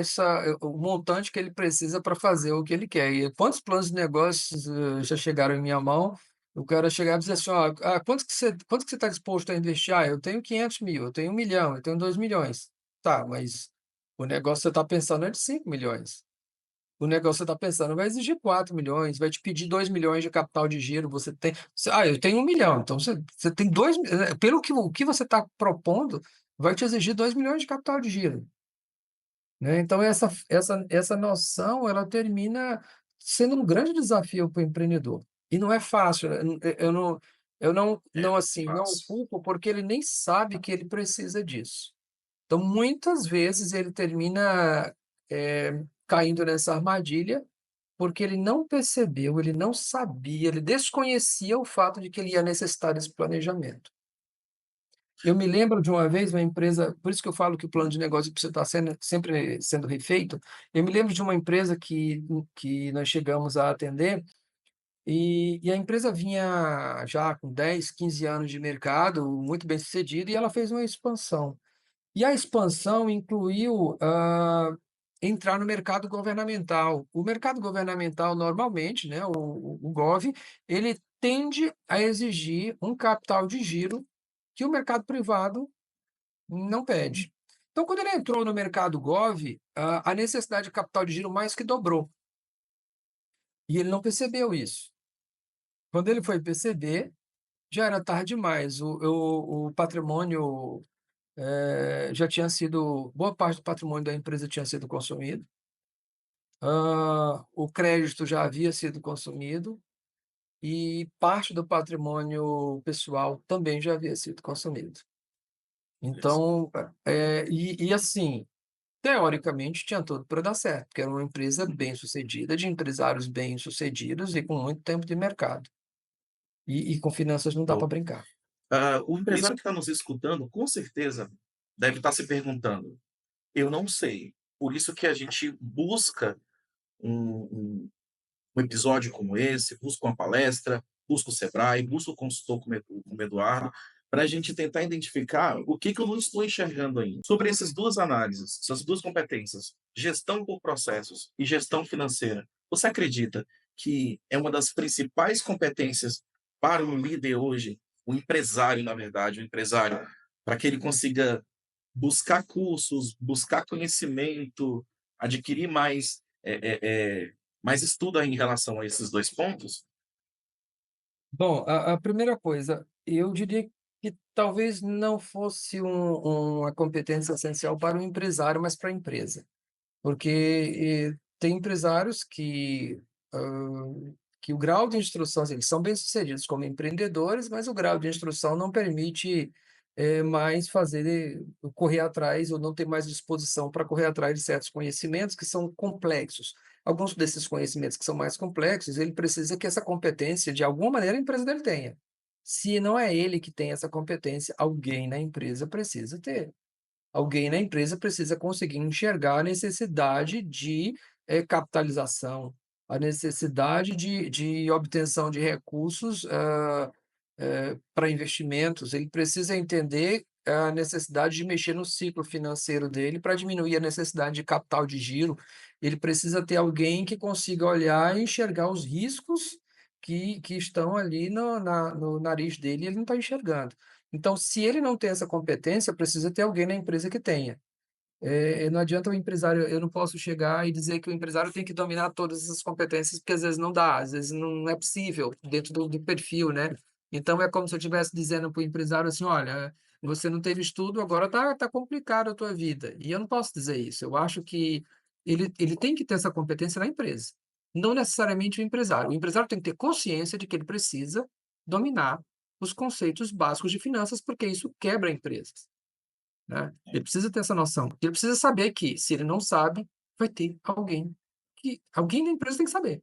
o montante que ele precisa para fazer o que ele quer. E quantos planos de negócios, já chegaram em minha mão, o cara chegar e dizer assim: "Ó, quanto que você está disposto a investir?". "Ah, eu tenho 500.000, eu tenho 1.000.000, eu tenho 2.000.000". "Tá, mas o negócio que você está pensando é de 5.000.000. O negócio que você está pensando vai exigir 4.000.000, vai te pedir 2.000.000 de capital de giro, eu tenho 1.000.000, então você tem 2, pelo que o que você está propondo, vai te exigir 2.000.000 de capital de giro, né. Então essa noção, ela termina sendo um grande desafio para o empreendedor. E não é fácil, né, eu não, assim, não Fácil. culpo, porque ele nem sabe que ele precisa disso. Então, muitas vezes ele termina, caindo nessa armadilha, porque ele não percebeu, ele não sabia, ele desconhecia o fato de que ele ia necessitar desse planejamento. Eu me lembro de uma vez uma empresa, por isso que eu falo que o plano de negócio precisa estar sempre sendo refeito. Eu me lembro de uma empresa que nós chegamos a atender, e a empresa vinha já com 10, 15 anos de mercado, muito bem-sucedida, e ela fez uma expansão. E a expansão incluiu, entrar no mercado governamental. O mercado governamental normalmente, né, o Gov, ele tende a exigir um capital de giro que o mercado privado não pede. Então, quando ele entrou no mercado Gov, a necessidade de capital de giro mais que dobrou, e ele não percebeu isso. Quando ele foi perceber, já era tarde demais, o patrimônio, já tinha sido boa parte do patrimônio da empresa tinha sido consumido, o crédito já havia sido consumido e parte do patrimônio pessoal também já havia sido consumido. Então, assim, teoricamente tinha tudo para dar certo, porque era uma empresa bem-sucedida, de empresários bem-sucedidos e com muito tempo de mercado. E com finanças não dá para Show. brincar. O empresário que está nos escutando, com certeza, deve estar se perguntando: "Eu não sei". Por isso que a gente busca um episódio como esse, busca uma palestra, busca o Sebrae, busca o consultor como Eduardo, para a gente tentar identificar o que que eu não estou enxergando ainda. Sobre essas 2 análises, essas 2 competências, gestão por processos e gestão financeira, você acredita que é uma das principais competências para um líder hoje, o empresário, na verdade, o empresário, para que ele consiga buscar cursos, buscar conhecimento, adquirir mais estudo aí em relação a esses 2 pontos? Bom, a primeira coisa, eu diria que talvez não fosse uma competência essencial para o empresário, mas para a empresa. Porque, tem empresários que o grau de instrução assim, eles são bem-sucedidos como empreendedores, mas o grau de instrução não permite, mais fazer correr atrás ou não ter mais disposição para correr atrás de certos conhecimentos que são complexos. Alguns desses conhecimentos que são mais complexos, ele precisa que essa competência, de alguma maneira, a empresa dele tenha. Se não é ele que tem essa competência, alguém na empresa precisa ter. Alguém na empresa precisa conseguir enxergar a necessidade de, capitalização, a necessidade de obtenção de recursos, para investimentos. Ele precisa entender a necessidade de mexer no ciclo financeiro dele para diminuir a necessidade de capital de giro. Ele precisa ter alguém que consiga olhar e enxergar os riscos que estão ali no nariz dele e ele não está enxergando. Então, se ele não tem essa competência, precisa ter alguém na empresa que tenha. Não adianta o empresário eu não posso chegar e dizer que o empresário tem que dominar todas essas competências, porque às vezes não dá, às vezes não é possível dentro do perfil, né. Então é como se eu estivesse dizendo para o empresário assim: "Olha, você não teve estudo, agora tá complicado a tua vida", e eu não posso dizer isso. Eu acho que ele tem que ter essa competência na empresa, não necessariamente o empresário. O empresário tem que ter consciência de que ele precisa dominar os conceitos básicos de finanças, porque isso quebra empresas. Né. Ele precisa ter essa noção, porque ele precisa saber que, se ele não sabe, vai ter alguém da empresa tem que saber.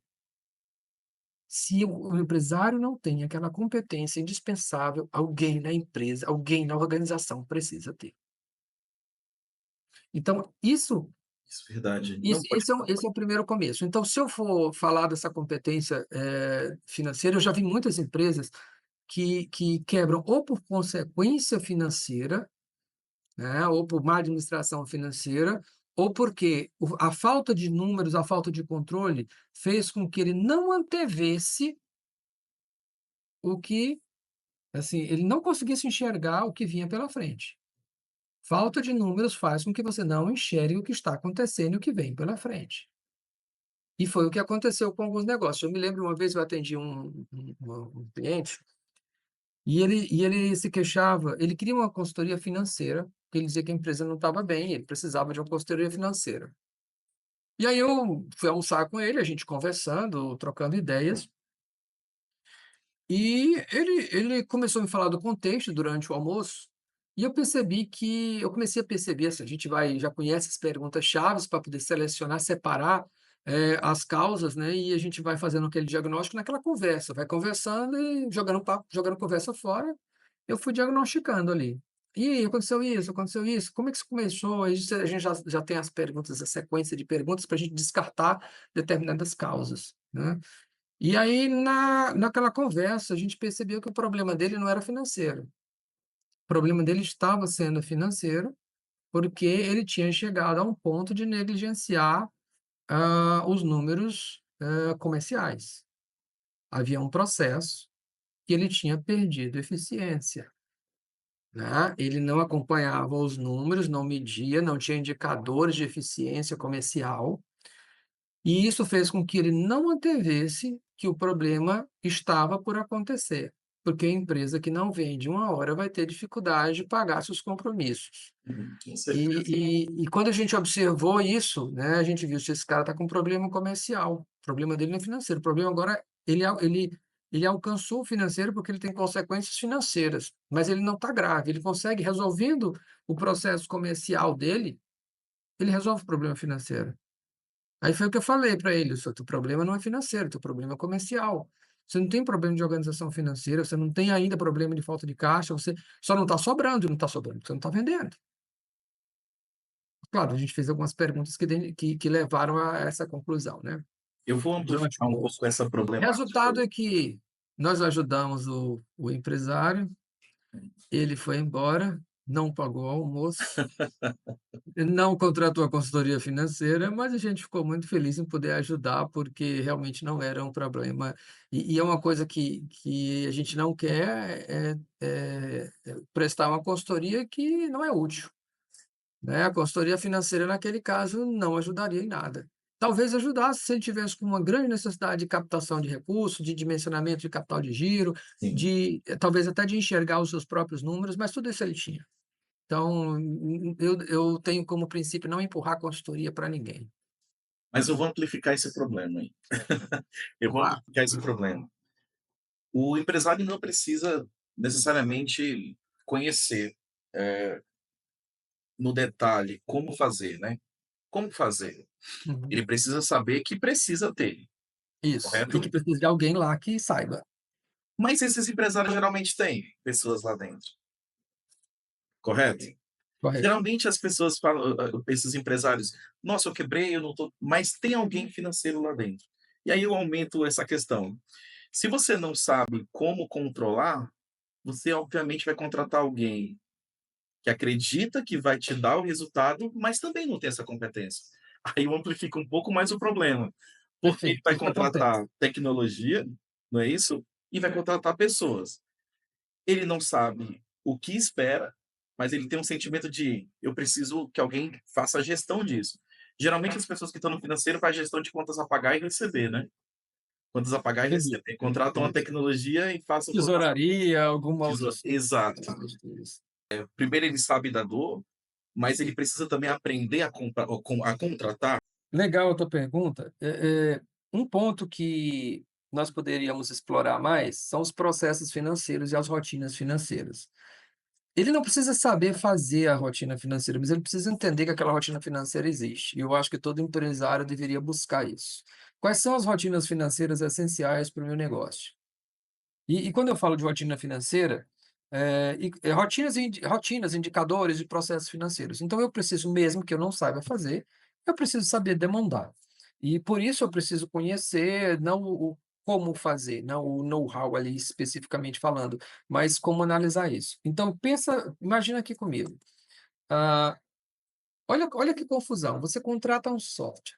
Se o empresário não tem aquela competência indispensável, alguém na empresa, alguém na organização precisa ter. Então isso Isso é verdade. isso Não, pode esse é o primeiro começo. Então, se eu for falar dessa competência, financeira, eu já vi muitas empresas que quebram ou por consequência financeira, né, ou por má administração financeira, ou porque a falta de números, a falta de controle fez com que ele não antevesse o que, assim, ele não conseguisse enxergar o que vinha pela frente. Falta de números faz com que você não enxergue o que está acontecendo e o que vem pela frente. E foi o que aconteceu com alguns negócios. Eu me lembro uma vez eu atendi um cliente e ele se queixava, ele queria uma consultoria financeira, porque ele dizia que a empresa não estava bem, ele precisava de uma consultoria financeira. E aí eu fui almoçar com ele, a gente conversando, trocando ideias, e ele começou a me falar do contexto durante o almoço, e eu comecei a perceber, assim, a gente vai já conhece as perguntas chaves para poder selecionar, separar, as causas, né, e a gente vai fazendo aquele diagnóstico naquela conversa, vai conversando e jogando papo, jogando conversa fora, eu fui diagnosticando ali. "E aí, aconteceu isso, como é que isso começou?" Aí a gente já tem as perguntas, a sequência de perguntas para a gente descartar determinadas causas, né. E aí naquela conversa a gente percebeu que o problema dele não era financeiro, o problema dele estava sendo financeiro, porque ele tinha chegado a um ponto de negligenciar, os números, comerciais. Havia um processo que ele tinha perdido eficiência, né, ele não acompanhava os números, não media, não tinha indicadores de eficiência comercial, e isso fez com que ele não antevesse que o problema estava por acontecer, porque a empresa que não vende uma hora vai ter dificuldade de pagar seus compromissos. Com E certeza. e quando a gente observou isso, né, a gente viu se esse cara está com problema comercial, o problema dele não é financeiro, o problema agora ele alcançou o financeiro porque ele tem consequências financeiras, mas ele não está grave, ele consegue resolvendo o processo comercial dele, ele resolve o problema financeiro. Aí foi o que eu falei para ele: "O seu teu problema não é financeiro, teu problema é comercial. Você não tem problema de organização financeira, você não tem ainda problema de falta de caixa, você só não está sobrando, e não está sobrando porque você não está vendendo". Claro, a gente fez algumas perguntas que levaram a essa conclusão, né. Eu vou Durante o amplificar um almoço. pouco essa problemática. Resultado é que nós ajudamos o empresário, ele foi embora, não pagou o almoço, não contratou a consultoria financeira, mas a gente ficou muito feliz em poder ajudar, porque realmente não era um problema. E é uma coisa que a gente não quer prestar uma consultoria que não é útil. Né, a consultoria financeira, naquele caso, não ajudaria em nada. Talvez ajudasse se ele tivesse com uma grande necessidade de captação de recursos, de dimensionamento de capital de giro, Sim, talvez até de enxergar os seus próprios números, mas tudo isso ele tinha. Então, eu tenho como princípio não empurrar a consultoria para ninguém. mas eu vou amplificar esse problema aí. Eu vou Ah, amplificar esse problema. O empresário não precisa necessariamente conhecer, eh, no detalhe como fazer, né. Como fazer? uhum, Ele precisa saber que precisa ter, isso. E que correto? precisa de alguém lá que saiba. Mas esses empresários geralmente têm pessoas lá dentro, correto? Correto. Geralmente as pessoas falam, esses empresários: "Nossa, eu quebrei, eu não tô", mas tem alguém financeiro lá dentro. E aí eu aumento essa questão. Se você não sabe como controlar, você obviamente vai contratar alguém que acredita que vai te dar o resultado, mas também não tem essa competência. Aí eu amplifico um pouco mais o problema, porque ele Perfeito. vai Isso acontece. contratar tecnologia, não é isso? E vai contratar pessoas. Ele não sabe o que espera, mas ele tem um sentimento de: "Eu preciso que alguém faça a gestão disso". Geralmente as pessoas que estão no financeiro faz gestão de contas a pagar e receber, né. Contas a pagar e Entendi. receber. Contratam a Isso. tecnologia e façam cotação Tesouraria, alguma tesoura outros exato. outras. Primeiro ele sabe da dor, mas ele precisa também aprender a contratar. Legal a tua pergunta. Um ponto que nós poderíamos explorar mais são os processos financeiros e as rotinas financeiras. Ele não precisa saber fazer a rotina financeira, mas ele precisa entender que aquela rotina financeira existe. E eu acho que todo empresário deveria buscar isso. Quais são as rotinas financeiras essenciais para o meu negócio? E quando eu falo de rotina financeira, rotinas, indicadores de processos financeiros. Então eu preciso, mesmo que eu não saiba fazer, eu preciso saber demandar. E por isso eu preciso conhecer não o como fazer, não o know-how ali especificamente falando, mas como analisar isso. Então imagina aqui comigo, ah, olha que confusão, você contrata um software.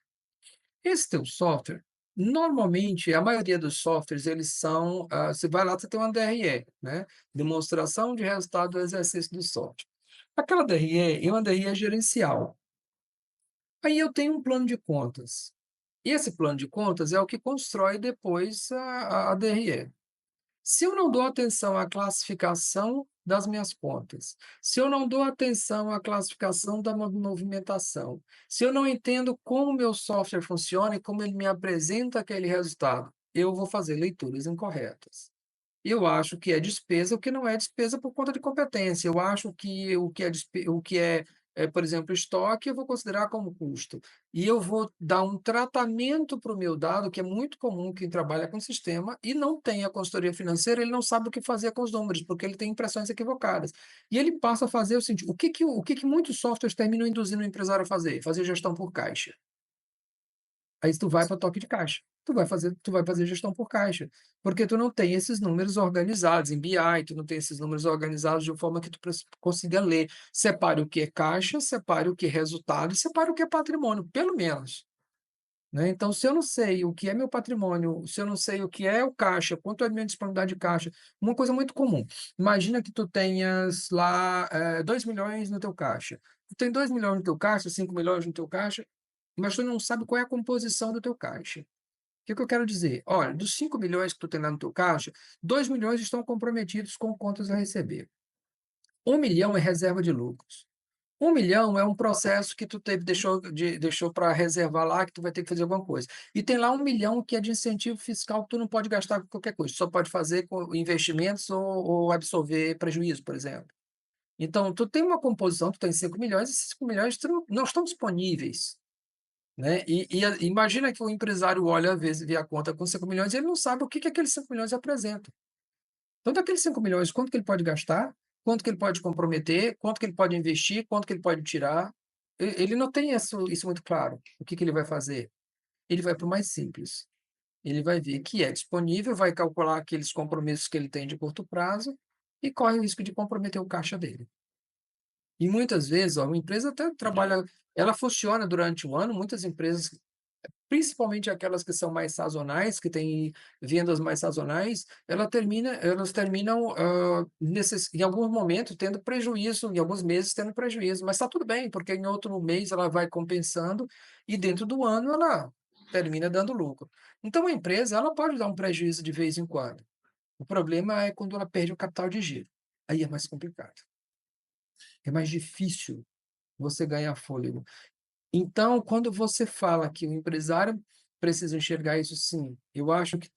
Esse teu software, normalmente, a maioria dos softwares, eles são, você vai lá, você tem uma DRE, né, demonstração de resultado do exercício do software. Aquela DRE é uma DRE gerencial. Aí eu tenho um plano de contas. E esse plano de contas é o que constrói depois a DRE. Se eu não dou atenção à classificação das minhas contas, se eu não dou atenção à classificação da movimentação, se eu não entendo como o meu software funciona e como ele me apresenta aquele resultado, eu vou fazer leituras incorretas. Eu acho que é despesa o que não é despesa por conta de competência. Eu acho que o que é, por exemplo, estoque, eu vou considerar como custo. E eu vou dar um tratamento para o meu dado, que é muito comum quem trabalha com sistema e não tem a consultoria financeira, ele não sabe o que fazer com os números, porque ele tem impressões equivocadas. E ele passa a fazer o seguinte: o que que muitos softwares terminam induzindo o empresário a fazer? Fazer gestão por caixa. Aí tu vai para toque de caixa. Tu vai fazer gestão por caixa, porque tu não tem esses números organizados em BI, tu não tem esses números organizados de forma que tu consiga ler. Separe o que é caixa, separe o que é resultado e separe o que é patrimônio, pelo menos, né. Então, se eu não sei o que é meu patrimônio, se eu não sei o que é o caixa, quanto é a minha disponibilidade de caixa, uma coisa muito comum, imagina que tu tenhas lá, 2.000.000 no teu caixa. Tu tem 2.000.000 no teu caixa, 5.000.000 no teu caixa, mas tu não sabe qual é a composição do teu caixa. O que que eu quero dizer? Olha, dos 5.000.000 que tu tem lá no teu caixa, 2.000.000 estão comprometidos com contas a receber. 1.000.000 é reserva de lucros. 1.000.000 é um processo que tu teve deixou para reservar lá, que tu vai ter que fazer alguma coisa. E tem lá 1.000.000 que é de incentivo fiscal que tu não pode gastar com qualquer coisa, só pode fazer com investimentos ou absorver prejuízo, por exemplo. Então, tu tem uma composição, tu tem 5.000.000, esses 5.000.000 tu não estão disponíveis, né. Imagina que o empresário olha, às vezes, vê a conta com 5.000.000 e ele não sabe o que que aqueles 5.000.000 representam. Então, daqueles 5.000.000, quanto que ele pode gastar, quanto que ele pode comprometer, quanto que ele pode investir, quanto que ele pode tirar. Ele não tem isso muito claro, o que que ele vai fazer. Ele vai para o mais simples, ele vai ver que é disponível, vai calcular aqueles compromissos que ele tem de curto prazo e corre o risco de comprometer o caixa dele. E muitas vezes, ó, uma empresa até trabalha, ela funciona durante um ano, muitas empresas, principalmente aquelas que são mais sazonais, que têm vendas mais sazonais, elas terminam, em algum momento tendo prejuízo, em alguns meses tendo prejuízo, mas está tudo bem, porque em outro mês ela vai compensando e dentro do ano ela termina dando lucro. Então a empresa, ela pode dar um prejuízo de vez em quando. O problema é quando ela perde o capital de giro, aí é mais complicado, é mais difícil você ganhar fôlego. Então, quando você fala que o empresário precisa enxergar isso, sim, eu acho que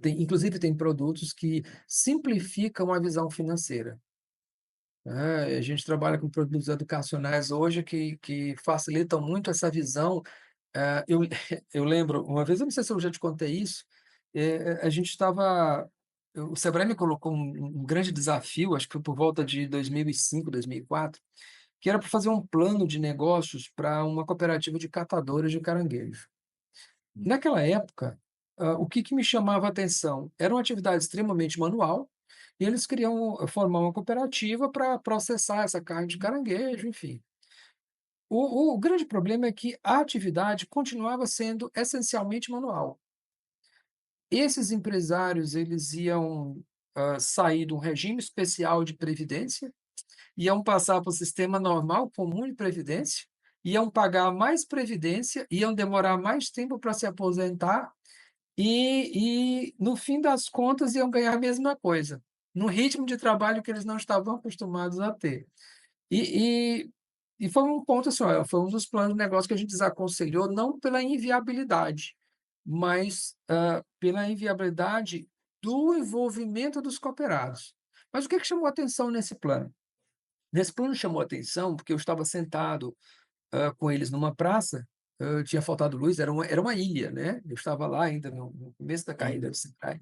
inclusive tem produtos que simplificam a visão financeira, né. A gente trabalha com produtos educacionais hoje que facilitam muito essa visão. Eu eu lembro uma vez, eu não sei se eu já te contei isso, a gente estava o Sebrae me colocou um grande desafio, acho que foi por volta de 2005, 2004, que era para fazer um plano de negócios para uma cooperativa de catadores de caranguejo. Naquela época, o que que me chamava a atenção? Era uma atividade extremamente manual, e eles queriam formar uma cooperativa para processar essa carne de caranguejo, enfim. O grande problema é que a atividade continuava sendo essencialmente manual. Esses empresários, eles iam, sair de um regime especial de previdência, iam passar para o sistema normal, comum de previdência, iam pagar mais previdência, iam demorar mais tempo para se aposentar no fim das contas, iam ganhar a mesma coisa, no ritmo de trabalho que eles não estavam acostumados a ter. E e e foi um ponto, assim, olha, foi um dos planos de negócio que a gente desaconselhou, não pela inviabilidade, mas, pela inviabilidade do envolvimento dos cooperados. Mas o que que chamou atenção nesse plano? Nesse plano chamou atenção, porque eu estava sentado, com eles numa praça, tinha faltado luz, era uma ilha, né, eu estava lá ainda no começo da carreira Sim. do Sebrae,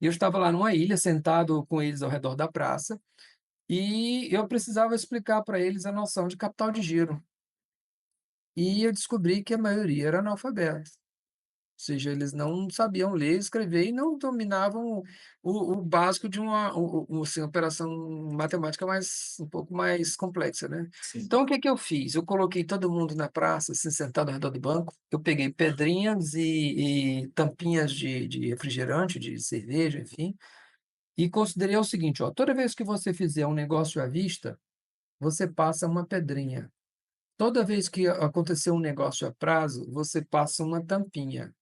e eu estava lá numa ilha sentado com eles ao redor da praça, e eu precisava explicar para eles a noção de capital de giro. E eu descobri que a maioria era analfabeto. Ou seja, eles não sabiam ler e escrever e não dominavam o básico de assim, operação matemática mais um pouco mais complexa, né. Sim. Então o que que eu fiz? Eu coloquei todo mundo na praça, assim, sentado ao redor do banco, eu peguei pedrinhas e tampinhas de refrigerante, de cerveja, enfim, e considerei o seguinte: ó, toda vez que você fizer um negócio à vista, você passa uma pedrinha. Toda vez que acontecer um negócio a prazo, você passa uma tampinha.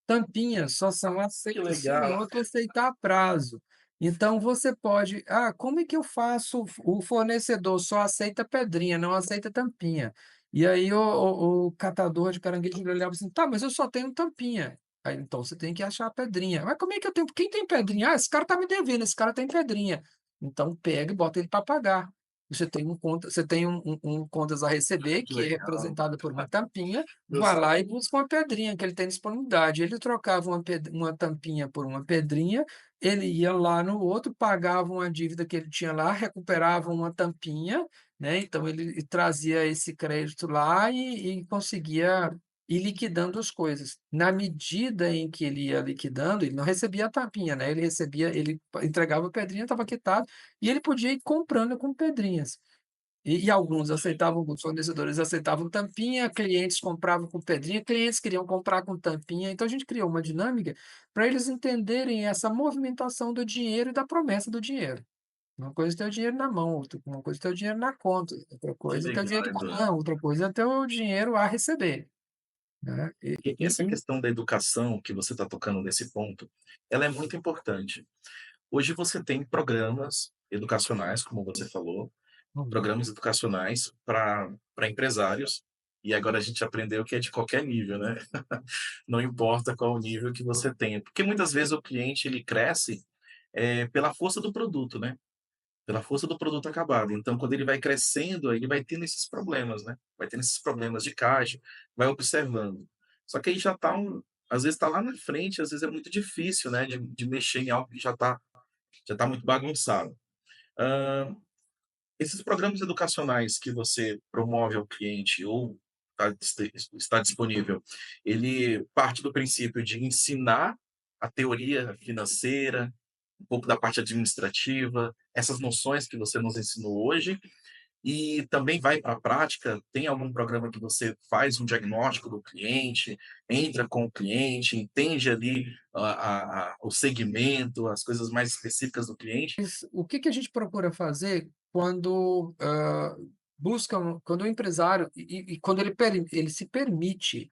Tampinhas só são Que aceitas se o legal. outro aceitar a prazo. Então você pode: "Ah, como é que eu faço? O fornecedor só aceita pedrinha, não aceita tampinha". E aí o catador de caranguejo ele olhava assim: "Tá, mas eu só tenho tampinha". Aí então você tem que achar a pedrinha. "Mas como é que eu tenho? Quem tem pedrinha? Ah, esse cara tá me devendo, esse cara tem pedrinha". Então pega e bota ele para pagar. Você tem contas a receber, Que que é legal. representado por uma tampinha, Eu vai lá e busca uma pedrinha que ele tem disponibilidade. Ele trocava uma tampinha por uma pedrinha, ele ia lá no outro, pagava uma dívida que ele tinha lá, recuperava uma tampinha, né, então ele trazia esse crédito lá e conseguia e liquidando as coisas. Na medida em que ele ia liquidando, ele não recebia a tapinha, né, ele entregava a pedrinha, estava quitado, e ele podia ir comprando com pedrinhas. E alguns aceitavam, alguns fornecedores aceitavam tampinha, clientes compravam com pedrinha, clientes queriam comprar com tampinha, então a gente criou uma dinâmica para eles entenderem essa movimentação do dinheiro e da promessa do dinheiro. Uma coisa é ter o dinheiro na mão, outra uma coisa é ter o dinheiro na conta, outra Que coisa é ter o legal, dinheiro Eduardo. outra coisa é ter o dinheiro a receber, né. E essa questão da educação que você está tocando nesse ponto, ela é muito importante. Hoje você tem programas educacionais, como você falou, Uhum. programas educacionais para empresários, e agora a gente aprendeu que é de qualquer nível, né. Não importa qual o nível que você tenha, porque muitas vezes o cliente ele cresce, pela força do produto, né, pela força do produto acabado. Então quando ele vai crescendo, aí ele vai tendo esses problemas, né, vai tendo esses problemas de caixa, vai observando. Só que aí já está às vezes está lá na frente, às vezes é muito difícil, né, de mexer em algo que já tá muito bagunçado. Hã, esses programas educacionais que você promove ao cliente ou está disponível, ele parte do princípio de ensinar a teoria financeira, um pouco da parte administrativa, essas noções que você nos ensinou hoje, e também vai para a prática? Tem algum programa que você faz um diagnóstico do cliente, entra com o cliente, entende ali o segmento, as coisas mais específicas do cliente? Mas o que que a gente procura fazer quando, quando o empresário e quando ele se permite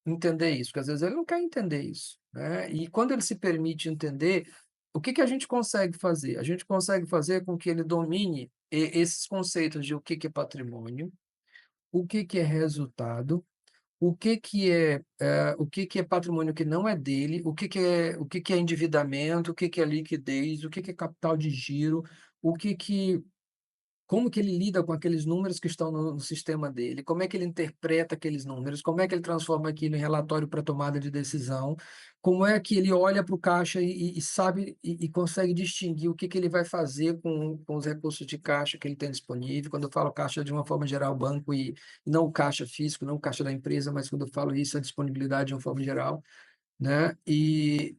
entender isso, porque às vezes ele não quer entender isso, né, e quando ele se permite entender, o que que a gente consegue fazer? A gente consegue fazer com que ele domine esses conceitos de o que que é patrimônio, o que que é resultado, o que que é patrimônio que não é dele, o que que é endividamento, o que que é liquidez, o que que é capital de giro, o que que como que ele lida com aqueles números que estão no sistema dele, como é que ele interpreta aqueles números, como é que ele transforma aquilo em relatório para tomada de decisão, como é que ele olha para o caixa e sabe e consegue distinguir o que que ele vai fazer com os recursos de caixa que ele tem disponível. Quando eu falo caixa de uma forma geral, banco e não o caixa físico, não o caixa da empresa, mas quando eu falo isso, a disponibilidade de uma forma geral, né, e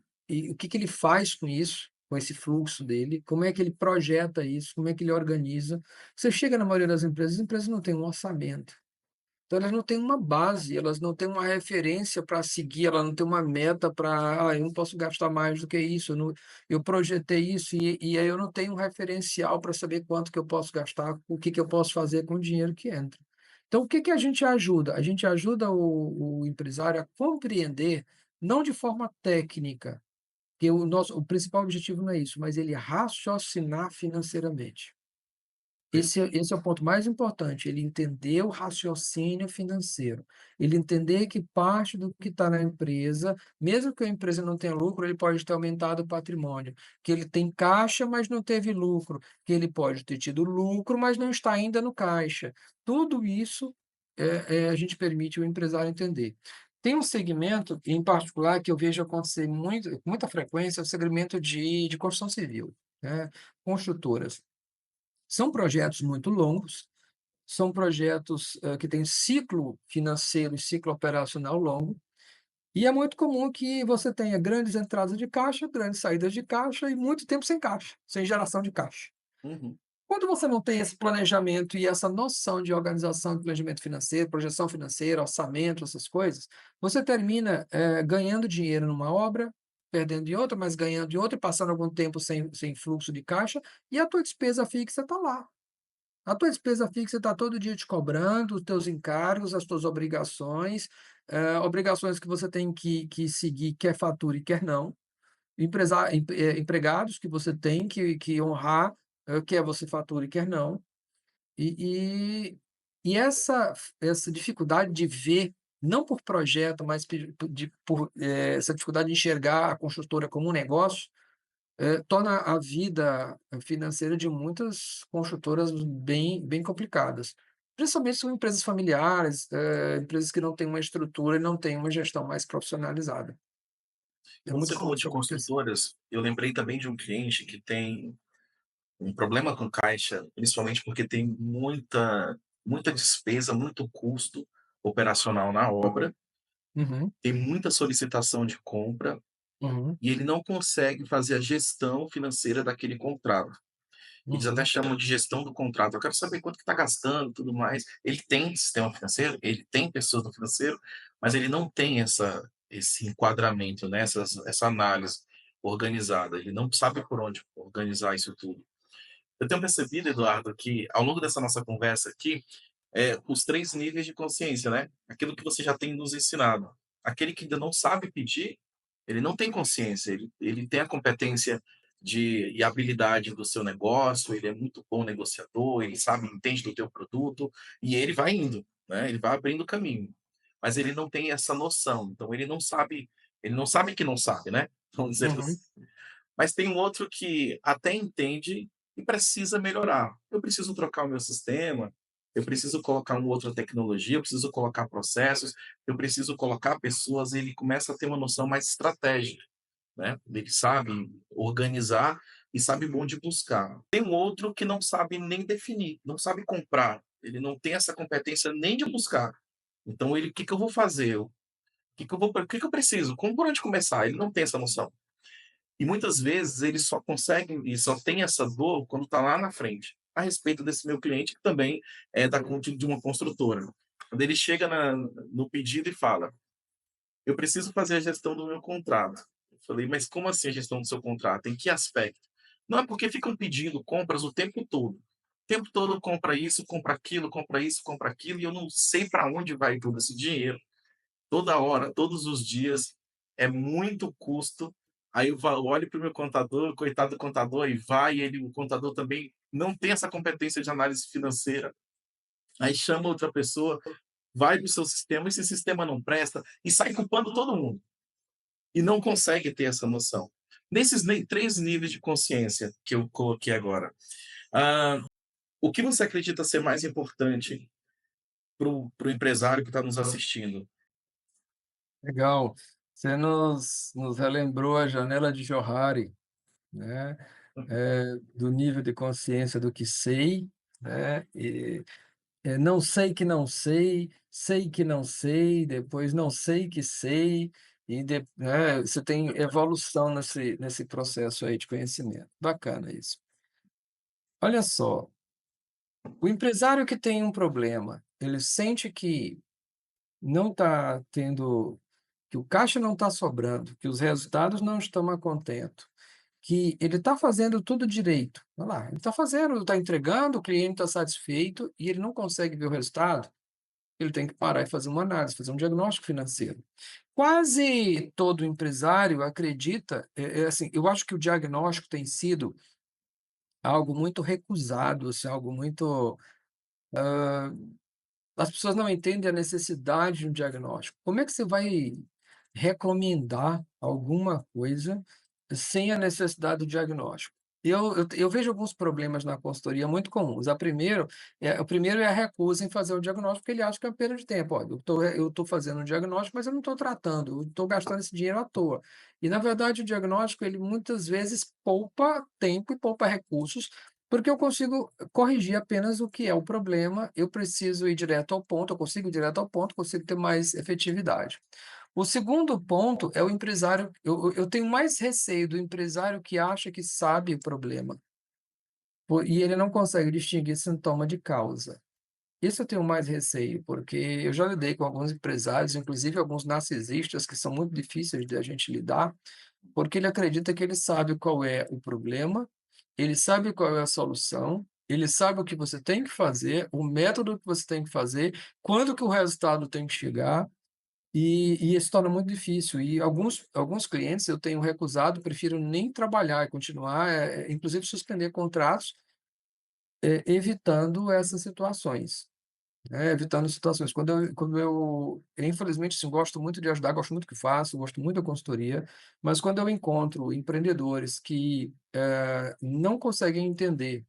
o que que ele faz com isso, com esse fluxo dele, como é que ele projeta isso, como é que ele organiza. Você chega na maioria das empresas, as empresas não têm um orçamento, então elas não têm uma base, elas não têm uma referência para seguir, ela não tem uma meta para: "Ah, eu não posso gastar mais do que isso, eu projetei isso e aí eu não tenho um referencial para saber quanto que eu posso gastar, o que que eu posso fazer com o dinheiro que entra". Então o que que a gente ajuda? A gente ajuda o empresário a compreender, não de forma técnica, que o principal objetivo não é isso, mas ele raciocinar financeiramente. Esse é o ponto mais importante, ele entender o raciocínio financeiro, ele entender que parte do que está na empresa, mesmo que a empresa não tenha lucro, ele pode ter aumentado o patrimônio, que ele tem caixa, mas não teve lucro, que ele pode ter tido lucro, mas não está ainda no caixa. Tudo isso, a gente permite o empresário entender. Tem um segmento, em particular, que eu vejo acontecer muito com muita frequência, é o segmento de construção civil, né, construtoras. São projetos muito longos, são projetos, que têm ciclo financeiro e ciclo operacional longo, e é muito comum que você tenha grandes entradas de caixa, grandes saídas de caixa e muito tempo sem caixa, sem geração de caixa. Uhum. Quando você não tem esse planejamento e essa noção de organização de planejamento financeiro, projeção financeira, orçamento, essas coisas, você termina, ganhando dinheiro numa obra, perdendo em outra, mas ganhando em outra e passando algum tempo sem fluxo de caixa, e a tua despesa fixa está lá. A tua despesa fixa está todo dia te cobrando, os teus encargos, as tuas obrigações, obrigações que você tem que seguir, quer fature, quer não. Empregados que você tem que honrar, quer você fature, quer não. E e essa dificuldade de ver, não por projeto, mas essa dificuldade de enxergar a construtora como um negócio, torna a vida financeira de muitas construtoras bem complicadas. Principalmente são empresas familiares, empresas que não têm uma estrutura e não têm uma gestão mais profissionalizada. É Você muito falou comum de isso acontecer. construtoras, eu lembrei também de um cliente que tem um problema com caixa, principalmente porque tem muita despesa, muito custo operacional na obra, Uhum, tem muita solicitação de compra uhum, e ele não consegue fazer a gestão financeira daquele contrato. Eles até uhum, chamam de gestão do contrato. Eu quero saber quanto que está gastando, e tudo mais. Ele tem sistema financeiro, ele tem pessoas no financeiro, mas ele não tem esse enquadramento, né, essa análise organizada. Ele não sabe por onde organizar isso tudo. Eu tenho percebido, Eduardo, que ao longo dessa nossa conversa aqui, os 3 níveis de consciência, né, aquilo que você já tem nos ensinado. Aquele que ainda não sabe pedir, ele não tem consciência, ele tem a competência e habilidade do seu negócio, ele é muito bom negociador, ele sabe, entende do teu produto, e ele vai indo, né, ele vai abrindo caminho. Mas ele não tem essa noção, então ele não sabe que não sabe, né, vamos dizer uhum, assim. Mas tem um outro que até entende e precisa melhorar. Eu preciso trocar o meu sistema, eu preciso colocar uma outra tecnologia, eu preciso colocar processos, eu preciso colocar pessoas, ele começa a ter uma noção mais estratégica, né? Ele sabe organizar e sabe onde buscar. Tem um outro que não sabe nem definir, não sabe comprar, ele não tem essa competência nem de buscar. Então ele, o que que eu vou fazer? O que que eu preciso? Como por onde começar? Ele não tem essa noção. E muitas vezes eles só conseguem e só tem essa dor quando está lá na frente. A respeito desse meu cliente, que também é de uma construtora. Quando ele chega no pedido e fala: "Eu preciso fazer a gestão do meu contrato". Eu falei: "Mas como assim a gestão do seu contrato? Em que aspecto?". "Não, é porque ficam pedindo compras o tempo todo. O tempo todo compra isso, compra aquilo, compra isso, compra aquilo, e eu não sei para onde vai todo esse dinheiro. Toda hora, todos os dias, é muito custo. Aí eu olho para o meu contador, coitado do contador, e vai, ele, o contador também não tem essa competência de análise financeira. Aí chama outra pessoa, vai para o seu sistema, esse sistema não presta, e sai culpando todo mundo. E não consegue ter essa noção. Nesses 3 níveis de consciência que eu coloquei agora, ah, o que você acredita ser mais importante para o empresário que está nos assistindo? legal. Você nos relembrou a janela de Johari, né, do nível de consciência do que sei, né, não sei que não sei, sei que não sei, depois não sei que sei, né, você tem evolução nesse processo aí de conhecimento. Bacana isso. Olha só, o empresário que tem um problema, ele sente que não está tendo, que o caixa não está sobrando, que os resultados não estão a contento, que ele está fazendo tudo direito. Olha lá, ele está fazendo, está entregando, o cliente está satisfeito e ele não consegue ver o resultado, ele tem que parar e fazer uma análise, fazer um diagnóstico financeiro. Quase todo empresário acredita, assim, eu acho que o diagnóstico tem sido algo muito recusado, assim, algo muito, as pessoas não entendem a necessidade de um diagnóstico. Como é que você vai recomendar alguma coisa sem a necessidade do diagnóstico? Eu vejo alguns problemas na consultoria muito comuns. O primeiro é a recusa em fazer o diagnóstico, porque ele acha que é uma perda de tempo. "Olha, eu estou fazendo um diagnóstico, mas eu não estou tratando, eu estou gastando esse dinheiro à toa". E, na verdade, o diagnóstico, ele muitas vezes poupa tempo e poupa recursos, porque eu consigo corrigir apenas o que é o problema, eu preciso ir direto ao ponto, eu consigo ir direto ao ponto, consigo ter mais efetividade. O segundo ponto é o empresário, eu tenho mais receio do empresário que acha que sabe o problema, e ele não consegue distinguir sintoma de causa. Isso eu tenho mais receio, porque eu já lidei com alguns empresários, inclusive alguns narcisistas, que são muito difíceis de a gente lidar, porque ele acredita que ele sabe qual é o problema, ele sabe qual é a solução, ele sabe o que você tem que fazer, o método que você tem que fazer, quando que o resultado tem que chegar, e isso torna muito difícil. E alguns clientes eu tenho recusado, prefiro nem trabalhar e continuar, inclusive suspender contratos, evitando essas situações. Evitando situações. Quando eu infelizmente, assim, gosto muito de ajudar, gosto muito do que faço, gosto muito da consultoria, mas quando eu encontro empreendedores que, não conseguem entender,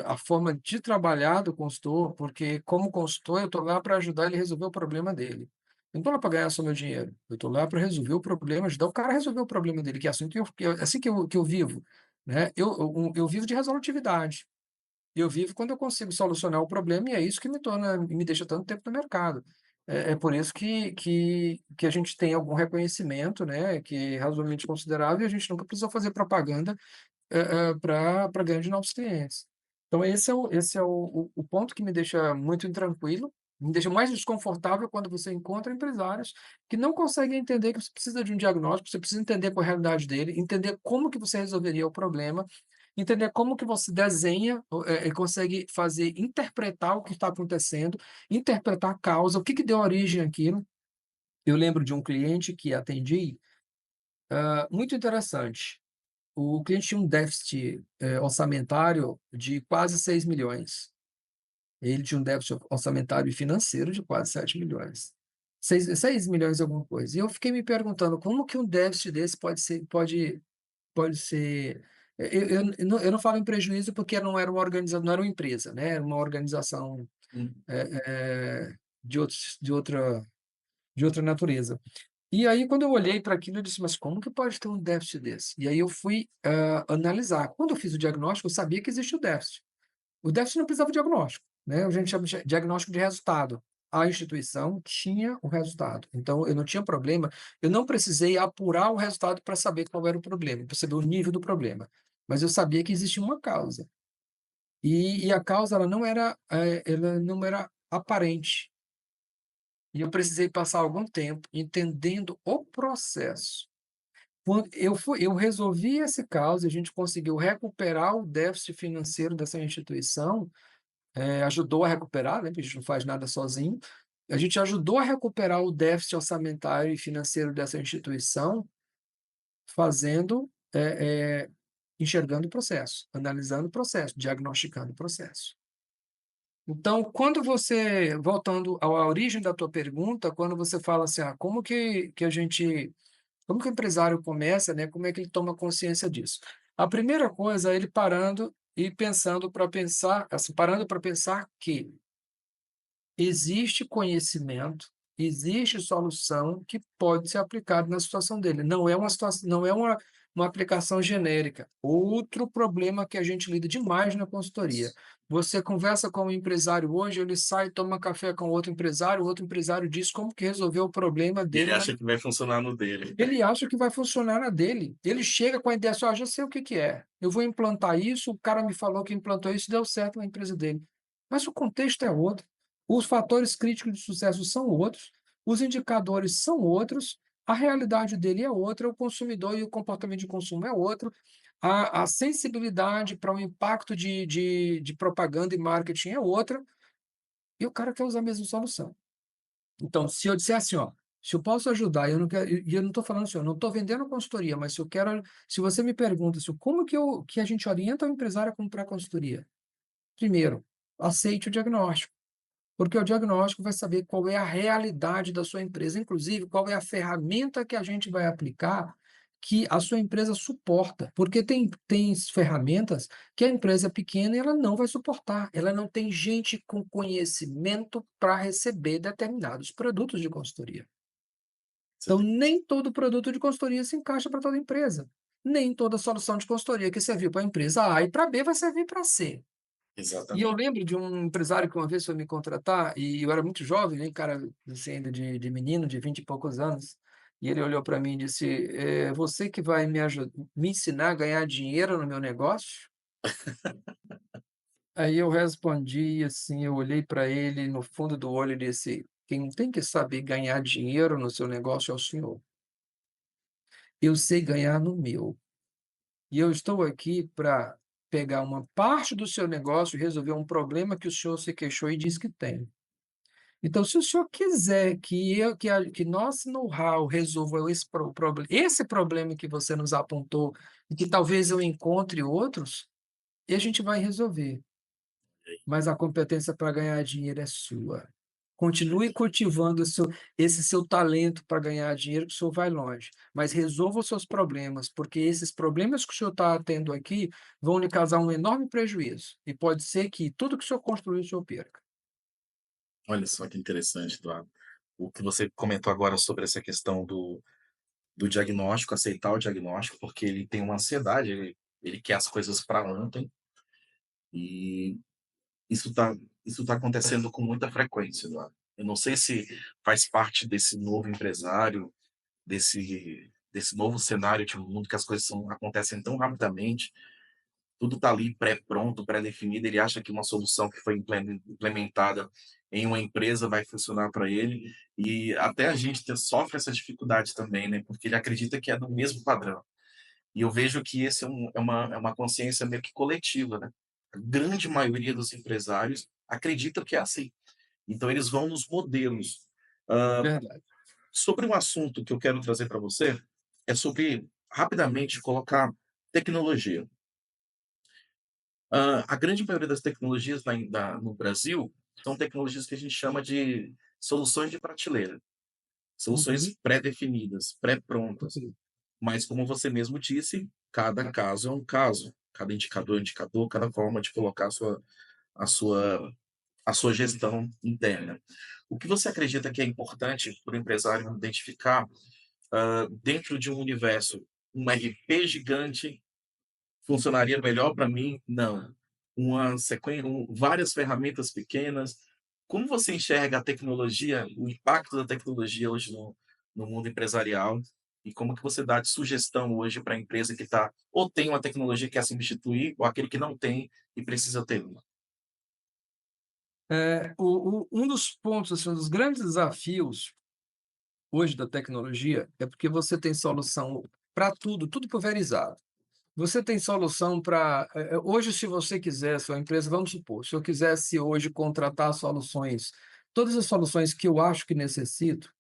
a forma de trabalhar do consultor, porque como consultor eu estou lá para ajudar ele a resolver o problema dele. Eu não estou lá para ganhar só meu dinheiro, eu estou lá para resolver o problema, ajudar o cara a resolver o problema dele, que é assim que eu vivo, né. Eu vivo de resolutividade. Eu vivo quando eu consigo solucionar o problema e é isso que me deixa tanto tempo no mercado. É por isso que a gente tem algum reconhecimento, né, que é razoavelmente considerável, e a gente nunca precisou fazer propaganda para ganhar de novos clientes. Então esse é o ponto que me deixa muito intranquilo, me deixa mais desconfortável quando você encontra empresários que não conseguem entender que você precisa de um diagnóstico, você precisa entender qual é a realidade dele, entender como que você resolveria o problema, entender como que você desenha, e consegue fazer interpretar o que está acontecendo, interpretar a causa, o que que deu origem àquilo. Eu lembro de um cliente que atendi, muito interessante. O cliente tinha um déficit, orçamentário de quase 6 milhões. Ele tinha um déficit orçamentário e financeiro de quase 7 milhões. 6 milhões e alguma coisa. E eu fiquei me perguntando como que um déficit desse pode ser eu não falo em prejuízo, porque não era uma empresa, né, era uma organização, Hum, de outros de outra natureza. E aí quando eu olhei para aquilo eu disse: "Mas como que pode ter um déficit desse?". E aí eu fui, analisar. Quando eu fiz o diagnóstico, eu sabia que existia o déficit. O déficit não precisava de diagnóstico, né, a gente chama de diagnóstico de resultado. A instituição tinha o resultado, então eu não tinha problema, eu não precisei apurar o resultado para saber qual era o problema, para saber o nível do problema, mas eu sabia que existia uma causa. E a causa ela não era aparente, e eu precisei passar algum tempo entendendo o processo. Quando eu resolvi esse caso, a gente conseguiu recuperar o déficit financeiro dessa instituição, ajudou a recuperar, né, porque a gente não faz nada sozinho. A gente ajudou a recuperar o déficit orçamentário e financeiro dessa instituição, fazendo, enxergando o processo, analisando o processo, diagnosticando o processo. Então, quando você voltando à origem da tua pergunta, quando você fala assim: "Ah, como que o empresário começa, né, como é que ele toma consciência disso?". A primeira coisa é ele parando e pensando para pensar assim, parando para pensar que existe conhecimento, existe solução que pode ser aplicada na situação dele. Não é uma aplicação genérica. Outro problema que a gente lida demais na consultoria. Você conversa com um empresário hoje, ele sai, toma café com outro empresário diz como que resolveu o problema e ele dele na acha que vai funcionar no dele. ele acha que vai funcionar na dele. Ele chega com a ideia assim: "Ó, já sei o que que é. Eu vou implantar isso, o cara me falou que implantou isso, deu certo na empresa dele". Mas o contexto é outro, os fatores críticos de sucesso são outros, os indicadores são outros, a realidade dele é outra, o consumidor e o comportamento de consumo é outro, a sensibilidade para o impacto de propaganda e marketing é outra, e o cara quer usar a mesma solução. Então, se eu disser assim, ó, se eu posso ajudar, eu não quero, e eu não estou falando assim, eu não estou vendendo consultoria, mas se você me pergunta assim, como que a gente orienta o empresário a comprar consultoria? Primeiro, aceite o diagnóstico, porque o diagnóstico vai saber qual é a realidade da sua empresa, inclusive qual é a ferramenta que a gente vai aplicar que a sua empresa suporta, porque tem ferramentas que a empresa pequena ela não vai suportar, ela não tem gente com conhecimento para receber determinados produtos de consultoria. Você Então, tem nem todo produto de consultoria se encaixa para toda empresa. Nem toda solução de consultoria que serviu para a empresa A e para B vai servir para C. E eu exatamente. lembro de um empresário que uma vez foi me contratar, e eu era muito jovem, né, cara, assim, ainda de menino, de 20 e poucos anos, e ele olhou para mim e disse: "Você que vai me ensinar a ganhar dinheiro no meu negócio?". Aí eu respondi assim, eu olhei para ele no fundo do olho e disse: "Quem tem que saber ganhar dinheiro no seu negócio é o senhor. Eu sei ganhar no meu, e eu estou aqui para pegar uma parte do seu negócio e resolver um problema que o senhor se queixou e diz que tem. Então, se o senhor quiser que nosso know-how resolva esse problema que você nos apontou e que talvez eu encontre outros, e a gente vai resolver, mas a competência para ganhar dinheiro é sua. Continue cultivando esse seu talento para ganhar dinheiro que o senhor vai longe, mas resolva os seus problemas, porque esses problemas que o senhor está tendo aqui vão lhe causar um enorme prejuízo, e pode ser que tudo que o senhor construiu, o senhor perca. Olha só que interessante, Eduardo. O que você comentou agora sobre essa questão do diagnóstico, aceitar o diagnóstico, porque ele tem uma ansiedade, ele quer as coisas para ontem, e isso tá isso tá acontecendo com muita frequência, Eduardo. Eu não sei se faz parte desse novo empresário, desse novo cenário de mundo que as coisas acontecem tão rapidamente, tudo está ali pré-pronto, pré-definido, ele acha que uma solução que foi implementada em uma empresa vai funcionar para ele, e até a gente sofre essa dificuldade também, né, porque ele acredita que é do mesmo padrão. E eu vejo que esse é uma consciência meio que coletiva, né. A grande maioria dos empresários acredita que é assim, então eles vão nos modelos. Hã, Verdade. sobre um assunto que eu quero trazer para você, é sobre, rapidamente, colocar tecnologia. A grande maioria das tecnologias no Brasil são tecnologias que a gente chama de soluções de prateleira, Uhum. soluções pré-definidas, pré-prontas. Ok. Mas, como você mesmo disse, cada caso é um caso, cada indicador é um indicador, cada forma de colocar a sua, a sua gestão interna. O que você acredita que é importante para o empresário identificar dentro de um universo? Um RP gigante funcionaria melhor para mim? Não. Uma sequência, várias ferramentas pequenas. Como você enxerga a tecnologia, o impacto da tecnologia hoje no mundo empresarial? E como que você dá de sugestão hoje para a empresa que está ou tem uma tecnologia que quer substituir, ou aquele que não tem e precisa ter uma? Um dos pontos, assim, um dos grandes desafios hoje da tecnologia é porque você tem solução para tudo, tudo pulverizado. Você tem solução para hoje, se você quiser, sua empresa, vamos supor, se eu quisesse hoje contratar soluções, todas as soluções que eu acho que necessito,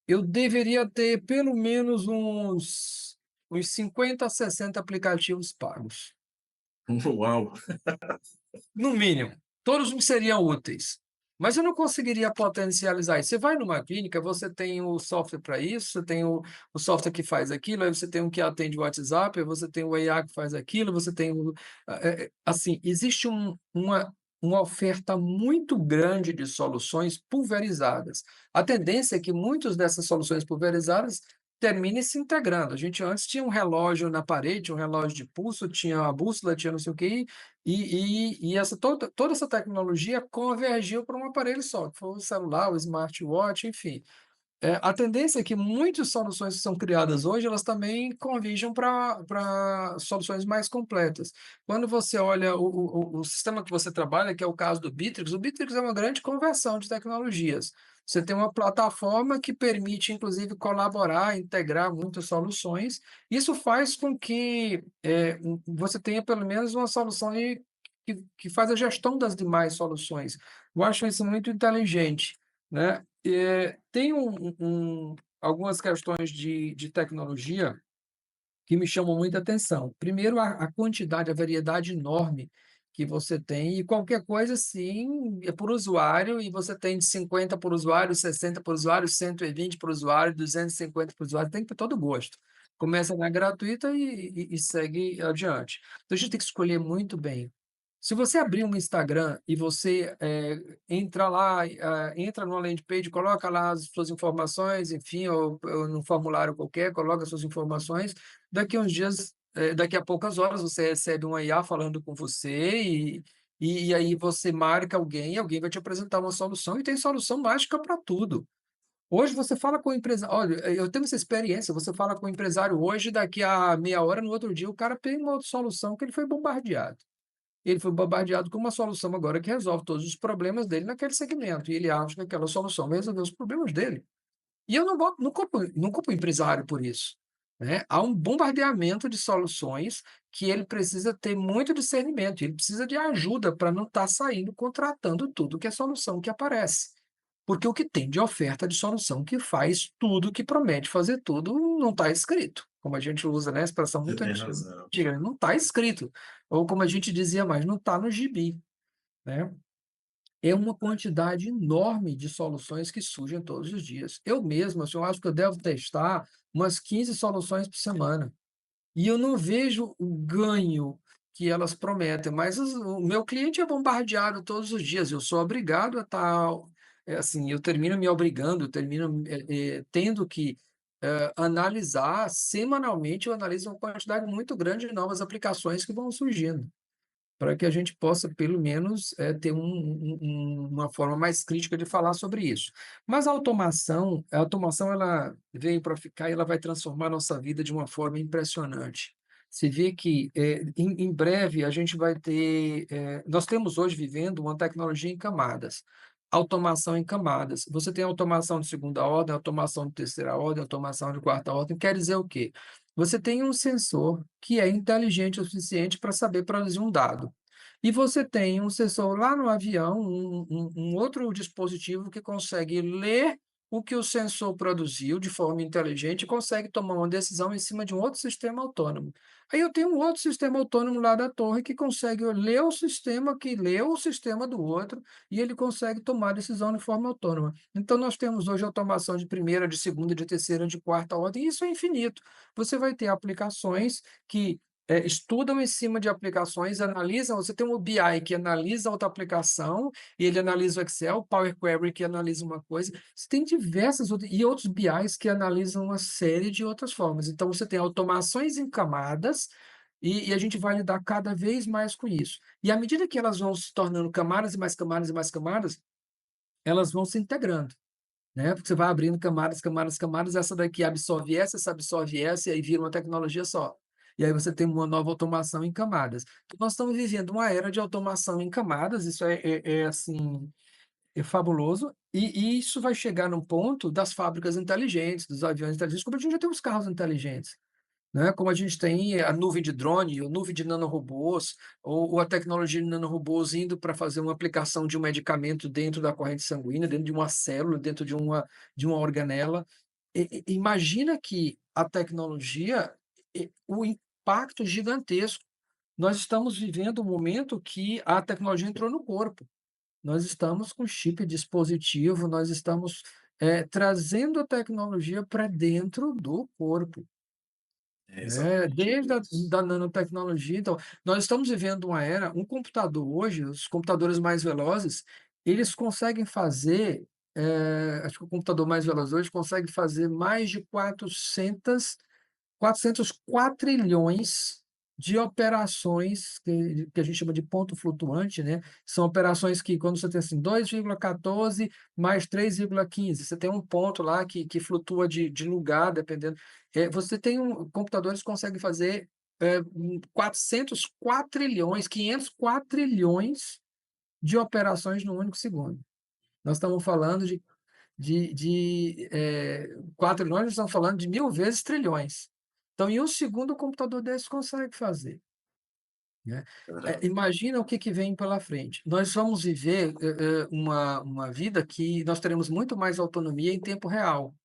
eu deveria ter pelo menos uns 50 a 60 aplicativos pagos. Uau! No mínimo, todos me seriam úteis, mas eu não conseguiria potencializar isso. Você vai numa clínica, você tem o software para isso, você tem o software que faz aquilo, aí você tem um que atende o WhatsApp, aí você tem o IA que faz aquilo, você tem assim, existe uma oferta muito grande de soluções pulverizadas. A tendência é que muitas dessas soluções pulverizadas terminem se integrando. A gente antes tinha um relógio na parede, um relógio de pulso, tinha a bússola, tinha não sei o quê, e essa toda essa tecnologia convergiu para um aparelho só, que foi o celular, o smartwatch, enfim. A tendência é que muitas soluções que são criadas hoje, elas também converjam para soluções mais completas. Quando você olha o sistema que você trabalha, que é o caso do Bittrex, o Bittrex é uma grande conversão de tecnologias. Você tem uma plataforma que permite, inclusive, colaborar, integrar muitas soluções. Isso faz com que, você tenha pelo menos uma solução aí que faz a gestão das demais soluções. Eu acho isso muito inteligente, né. Tem algumas questões de tecnologia que me chamam muita atenção. Primeiro, a quantidade, a variedade enorme que você tem, e qualquer coisa assim é por usuário, e você tem de 50 por usuário, 60 por usuário, 120 por usuário, 250 por usuário, tem para todo gosto. Começa na gratuita e segue adiante. Então a gente tem que escolher muito bem. Se você abrir um Instagram e você, entra lá, entra numa landing page, coloca lá as suas informações, enfim, ou num formulário qualquer, coloca as suas informações, daqui a uns dias, daqui a poucas horas você recebe uma IA falando com você e aí você marca alguém e alguém vai te apresentar uma solução e tem solução mágica para tudo. Hoje você fala com o empresa olha, eu tenho essa experiência, você fala com o empresário hoje, daqui a meia hora, no outro dia, o cara tem uma outra solução que ele foi bombardeado. Ele foi bombardeado com uma solução agora que resolve todos os problemas dele naquele segmento, e ele acha que aquela solução vai resolver os problemas dele. E eu não culpo o empresário por isso, né. Há um bombardeamento de soluções que ele precisa ter muito discernimento, ele precisa de ajuda para não estar saindo contratando tudo que é solução que aparece. Porque o que tem de oferta de solução que faz tudo, que promete fazer tudo, não está escrito. Como a gente usa, né, a expressão Você muito tem razão. antiga, não está escrito. Ou como a gente dizia mais, não está no gibi, né. É uma quantidade enorme de soluções que surgem todos os dias. Eu mesmo, assim, eu acho que eu devo testar umas 15 soluções por semana. E eu não vejo o ganho que elas prometem, mas o meu cliente é bombardeado todos os dias, eu sou obrigado a estar, assim, eu termino me obrigando, eu termino, tendo que, analisar semanalmente, eu analiso uma quantidade muito grande de novas aplicações que vão surgindo. para que a gente possa, pelo menos, ter uma forma mais crítica de falar sobre isso. Mas a automação ela veio para ficar e ela vai transformar a nossa vida de uma forma impressionante. Você vê que, em breve a gente vai ter, nós temos hoje vivendo uma tecnologia em camadas, automação em camadas. Você tem automação de segunda ordem, automação de terceira ordem, automação de quarta ordem, quer dizer o quê? Você tem um sensor que é inteligente o suficiente para saber produzir um dado. E você tem um sensor lá no avião, um outro dispositivo que consegue ler o que o sensor produziu de forma inteligente e consegue tomar uma decisão em cima de um outro sistema autônomo. Aí eu tenho um outro sistema autônomo lá da torre que consegue ler o sistema que leu o sistema do outro e ele consegue tomar decisão de forma autônoma. Então nós temos hoje automação de primeira, de segunda, de terceira, de quarta ordem, e isso é infinito. Você vai ter aplicações que, estudam em cima de aplicações, analisam. Você tem um BI que analisa outra aplicação, e ele analisa o Excel, o Power Query que analisa uma coisa. Você tem diversas e outros BIs que analisam uma série de outras formas. Então você tem automações em camadas, e a gente vai lidar cada vez mais com isso. E à medida que elas vão se tornando camadas e mais camadas e mais camadas, elas vão se integrando, né, porque você vai abrindo camadas, camadas, camadas, essa daqui absorve essa absorve essa, e aí vira uma tecnologia só. E aí você tem uma nova automação em camadas. Então nós estamos vivendo uma era de automação em camadas, isso assim, é fabuloso, e isso vai chegar num ponto das fábricas inteligentes, dos aviões inteligentes, como a gente já tem os carros inteligentes. Né, como a gente tem a nuvem de drone, ou nuvem de nanorobôs, ou a tecnologia de nanorobôs indo para fazer uma aplicação de um medicamento dentro da corrente sanguínea, dentro de uma célula, dentro de uma organela. Imagina que a tecnologia, o impacto gigantesco. Nós estamos vivendo um momento que a tecnologia entrou no corpo. Nós estamos com chip dispositivo, nós estamos, trazendo a tecnologia para dentro do corpo. É exatamente Desde a isso. da nanotecnologia. Então, nós estamos vivendo uma era. Um computador hoje, os computadores mais velozes, eles conseguem fazer, acho que o computador mais veloz hoje consegue fazer mais de 400 quatrilhões de operações que a gente chama de ponto flutuante, né, são operações que, quando você tem, assim, 2,14 mais 3,15, você tem um ponto lá que flutua de lugar, dependendo. Você tem computadores que conseguem fazer, 400 quatrilhões, 500 quatrilhões de operações num único segundo. Nós estamos falando de quatrilhões, nós estamos falando de 1000 vezes trilhões. Então, em um segundo, um computador desse consegue fazer, né. Caramba. Imagina o que vem pela frente. Nós vamos viver, uma vida que nós teremos muito mais autonomia em tempo real.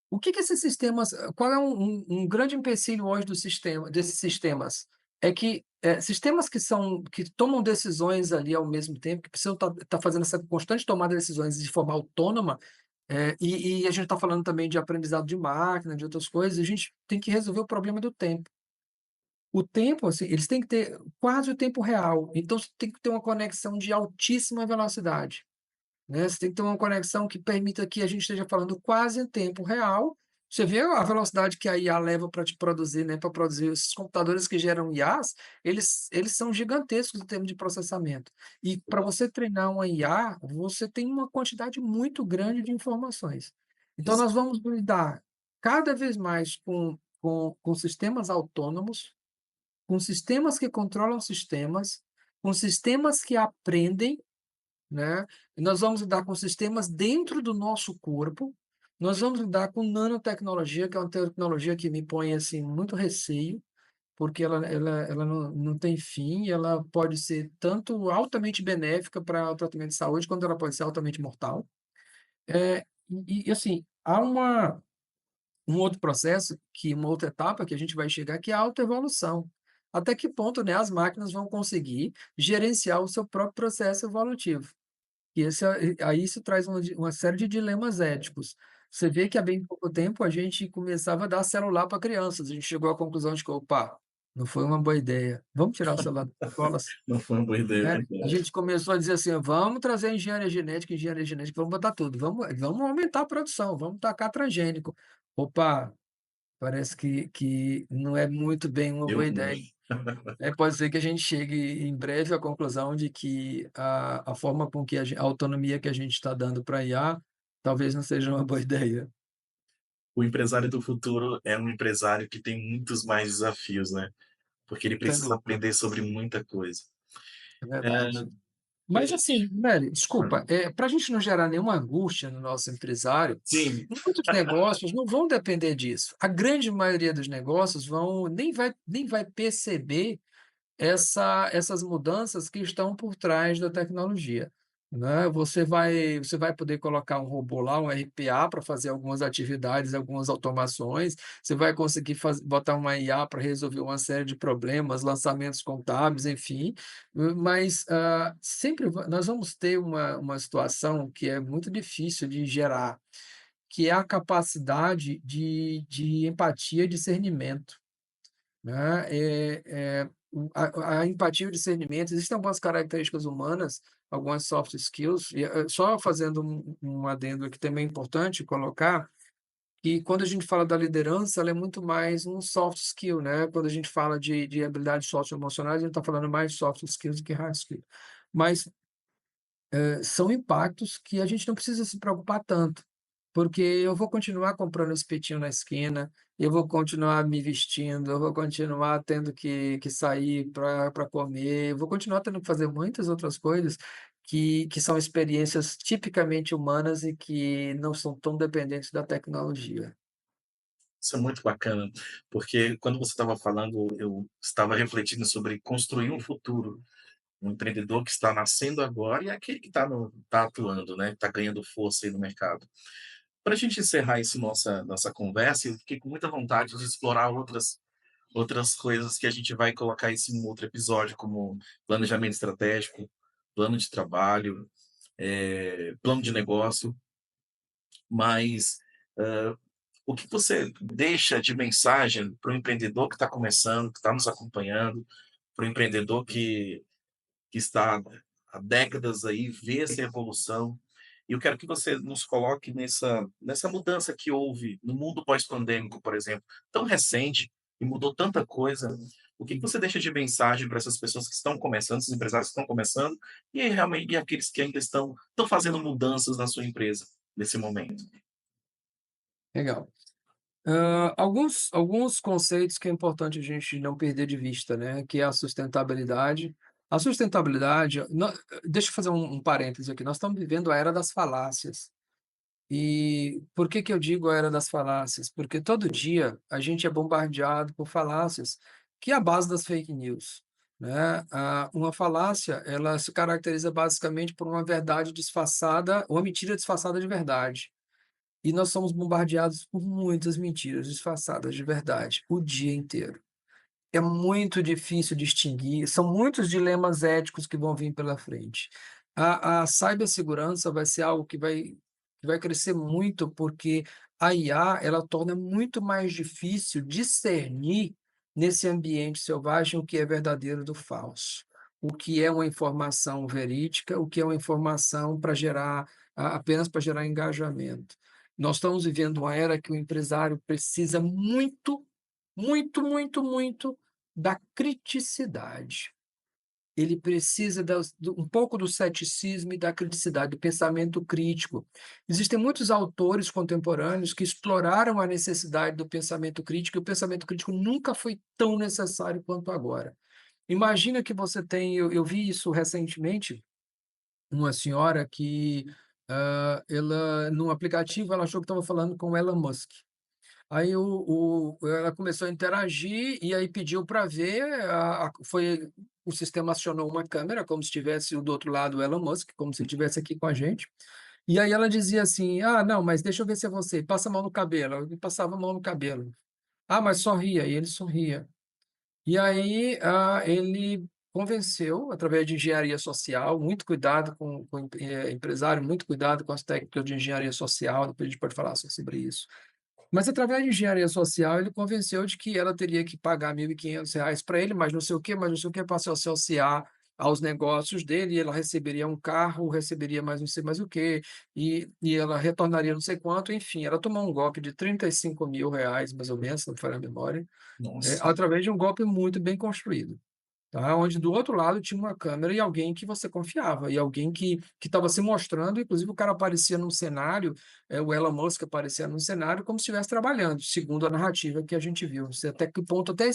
O que esses sistemas qual é um grande empecilho hoje do sistema desses sistemas? É que, sistemas que tomam decisões ali ao mesmo tempo, que precisam estar fazendo essa constante tomada de decisões de forma autônoma. E a gente está falando também de aprendizado de máquina, de outras coisas. A gente tem que resolver o problema do tempo. O tempo, assim, eles têm que ter quase o tempo real, então você tem que ter uma conexão de altíssima velocidade, né, você tem que ter uma conexão que permita que a gente esteja falando quase em tempo real. Você vê a velocidade que a IA leva para te produzir, né, para produzir esses computadores que geram IAs. Eles são gigantescos em termos de processamento. E para você treinar uma IA, você tem uma quantidade muito grande de informações. Então Exa nós vamos lidar cada vez mais com sistemas autônomos, com sistemas que controlam sistemas, com sistemas que aprendem, né, e nós vamos lidar com sistemas dentro do nosso corpo. Nós vamos lidar com nanotecnologia, que é uma tecnologia que me põe, assim, muito receio, porque ela não tem fim, ela pode ser tanto altamente benéfica para o tratamento de saúde, quanto ela pode ser altamente mortal. Assim, há um outro processo, uma outra etapa que a gente vai chegar, que é a autoevolução. Até que ponto, né, as máquinas vão conseguir gerenciar o seu próprio processo evolutivo? E aí isso traz uma série de dilemas éticos. Você vê que há bem pouco tempo a gente começava a dar celular para crianças, a gente chegou à conclusão de que: "Opa, não foi uma boa ideia, vamos tirar o celular das escolas", Não foi uma boa ideia, é né. A verdade. gente começou a dizer assim: "Vamos trazer engenharia genética, vamos botar tudo, vamos aumentar a produção, vamos tacar transgênico". Opa, parece que não é muito bem uma boa Eu ideia. Pode ser que a gente chegue em breve à conclusão de que a forma com que a autonomia que a gente está dando para a IA, talvez não seja uma boa ideia. O empresário do futuro é um empresário que tem muitos mais desafios, né, porque ele Sem precisa dúvida, aprender sobre muita coisa. é Eh, verdade. pra Mas gente assim, Mary, hã, desculpa, para a gente não gerar nenhuma angústia no nosso empresário, sim, muitos negócios não vão depender disso. A grande maioria dos negócios nem vai perceber essas mudanças que estão por trás da tecnologia, né. Você vai poder colocar um robô lá, um RPA para fazer algumas atividades, algumas automações, você vai conseguir botar uma IA para resolver uma série de problemas, lançamentos contábeis, enfim, mas, sempre nós vamos ter uma situação que é muito difícil de gerar, que é a capacidade de empatia e discernimento. Né, a empatia e o discernimento, existem algumas características humanas, algumas soft skills, e, só fazendo um adendo aqui também é importante colocar, que quando a gente fala da liderança, ela é muito mais um soft skill, né, quando a gente fala de habilidades socioemocionais, a gente está falando mais de soft skills do que hard skill. Mas são impactos que a gente não precisa se preocupar tanto, porque eu vou continuar comprando espetinho na esquina, eu vou continuar me vestindo, eu vou continuar tendo que sair para comer, eu vou continuar tendo que fazer muitas outras coisas que são experiências tipicamente humanas e que não são tão dependentes da tecnologia. isso é muito bacana, porque quando você estava falando, eu estava refletindo sobre construir um futuro, um empreendedor que está nascendo agora e aquele que está atuando, né, está ganhando força aí no mercado. Para a gente encerrar esse nossa conversa, eu fiquei com muita vontade de explorar outras coisas que a gente vai colocar isso em um outro episódio, como planejamento estratégico, plano de trabalho, plano de negócio, mas, o que você deixa de mensagem para o empreendedor que está começando, que está nos acompanhando, para o empreendedor que está há décadas aí, vê essa evolução. E eu quero que você nos coloque nessa mudança que houve no mundo pós-pandêmico, por exemplo, tão recente e mudou tanta coisa. O que você deixa de mensagem para essas pessoas que estão começando, esses empresários que estão começando, e realmente e aqueles que ainda estão fazendo mudanças na sua empresa nesse momento? Legal. Alguns conceitos que é importante a gente não perder de vista, né, que é a sustentabilidade. A sustentabilidade, deixa eu fazer um parêntese aqui, nós estamos vivendo a era das falácias. E por que que eu digo a era das falácias? Porque todo dia a gente é bombardeado por falácias, que é a base das fake news, né. Uma falácia, ela se caracteriza basicamente por uma verdade disfarçada, uma mentira disfarçada de verdade. E nós somos bombardeados por muitas mentiras disfarçadas de verdade, o dia inteiro. É muito difícil distinguir, são muitos dilemas éticos que vão vir pela frente. A cibersegurança vai ser algo que vai crescer muito, porque a IA, ela torna muito mais difícil discernir nesse ambiente selvagem o que é verdadeiro do falso, o que é uma informação verídica, o que é uma informação para gerar apenas para gerar engajamento. Nós estamos vivendo uma era que o empresário precisa muito, muito, muito, muito da criticidade. Ele precisa um pouco do ceticismo e da criticidade, do pensamento crítico. Existem muitos autores contemporâneos que exploraram a necessidade do pensamento crítico, e o pensamento crítico nunca foi tão necessário quanto agora. Imagina que você tem, eu vi isso recentemente, uma senhora que, ela num aplicativo, ela achou que estava falando com o Elon Musk. Aí ela começou a interagir e aí pediu para ver, o sistema acionou uma câmera, como se tivesse o do outro lado o Elon Musk, como se ele estivesse aqui com a gente. E aí ela dizia assim: "Ah, não, mas deixa eu ver se é você, passa a mão no cabelo". Ele passava a mão no cabelo. "Ah, mas sorria", e ele sorria. E aí, ele convenceu, através de engenharia social, muito cuidado com empresário, muito cuidado com as técnicas de engenharia social, depois a gente pode falar sobre isso. Mas através de engenharia social, ele convenceu de que ela teria que pagar R$ 1.500 para ele, mas não sei o quê, mas não sei o quê, para se associar aos negócios dele, e ela receberia um carro, receberia mais não sei mais o quê, e ela retornaria não sei quanto, enfim, ela tomou um golpe de R$ 35.000, mais ou menos, se não me falha a memória, Nossa, através de um golpe muito bem construído. Tá, onde do outro lado tinha uma câmera e alguém que você confiava, e alguém que estava se mostrando, inclusive o cara aparecia num cenário, o Elon Musk aparecia num cenário como se estivesse trabalhando, segundo a narrativa que a gente viu. Não sei até que ponto, até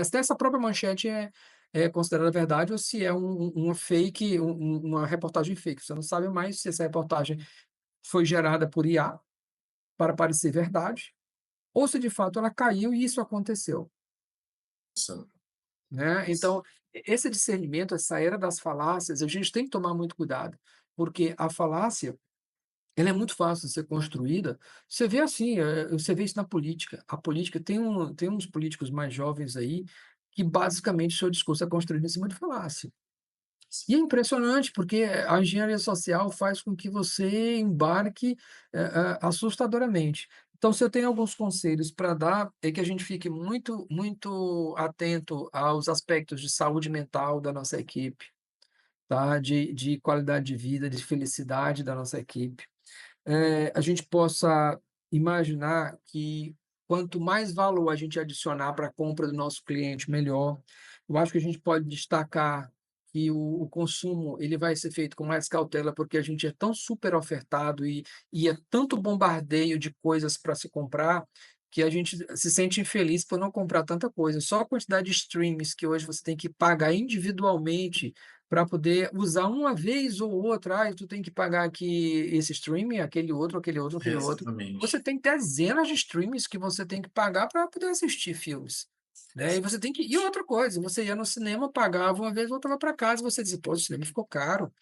até essa própria manchete é considerada verdade ou se é uma fake, uma reportagem fake. Você não sabe mais se essa reportagem foi gerada por IA para parecer verdade, ou se de fato ela caiu e isso aconteceu. nossa, Né, nossa. então, esse discernimento, essa era das falácias, a gente tem que tomar muito cuidado, porque a falácia, ela é muito fácil de ser construída. Você vê assim, você vê isso na política. A política tem uns políticos mais jovens aí, que basicamente o seu discurso é construído em cima de falácia. E é impressionante, porque a engenharia social faz com que você embarque, assustadoramente. Então, se eu tenho alguns conselhos para dar, é que a gente fique muito atento aos aspectos de saúde mental da nossa equipe, tá, de qualidade de vida, de felicidade da nossa equipe. A gente possa imaginar que quanto mais valor a gente adicionar para a compra do nosso cliente, melhor. Eu acho que a gente pode destacar que o consumo ele vai ser feito com mais cautela, porque a gente é tão super ofertado e é tanto bombardeio de coisas para se comprar, que a gente se sente infeliz por não comprar tanta coisa. Só a quantidade de streams que hoje você tem que pagar individualmente para poder usar uma vez ou outra, tu tem que pagar aqui esse streaming, aquele outro, aquele outro, aquele outro. Você Exatamente. tem dezenas de streams que você tem que pagar para poder assistir filmes, né, e você tem que e outra coisa, você ia no cinema, pagava uma vez, voltava para casa, você dizia: "Pô, o cinema ficou caro",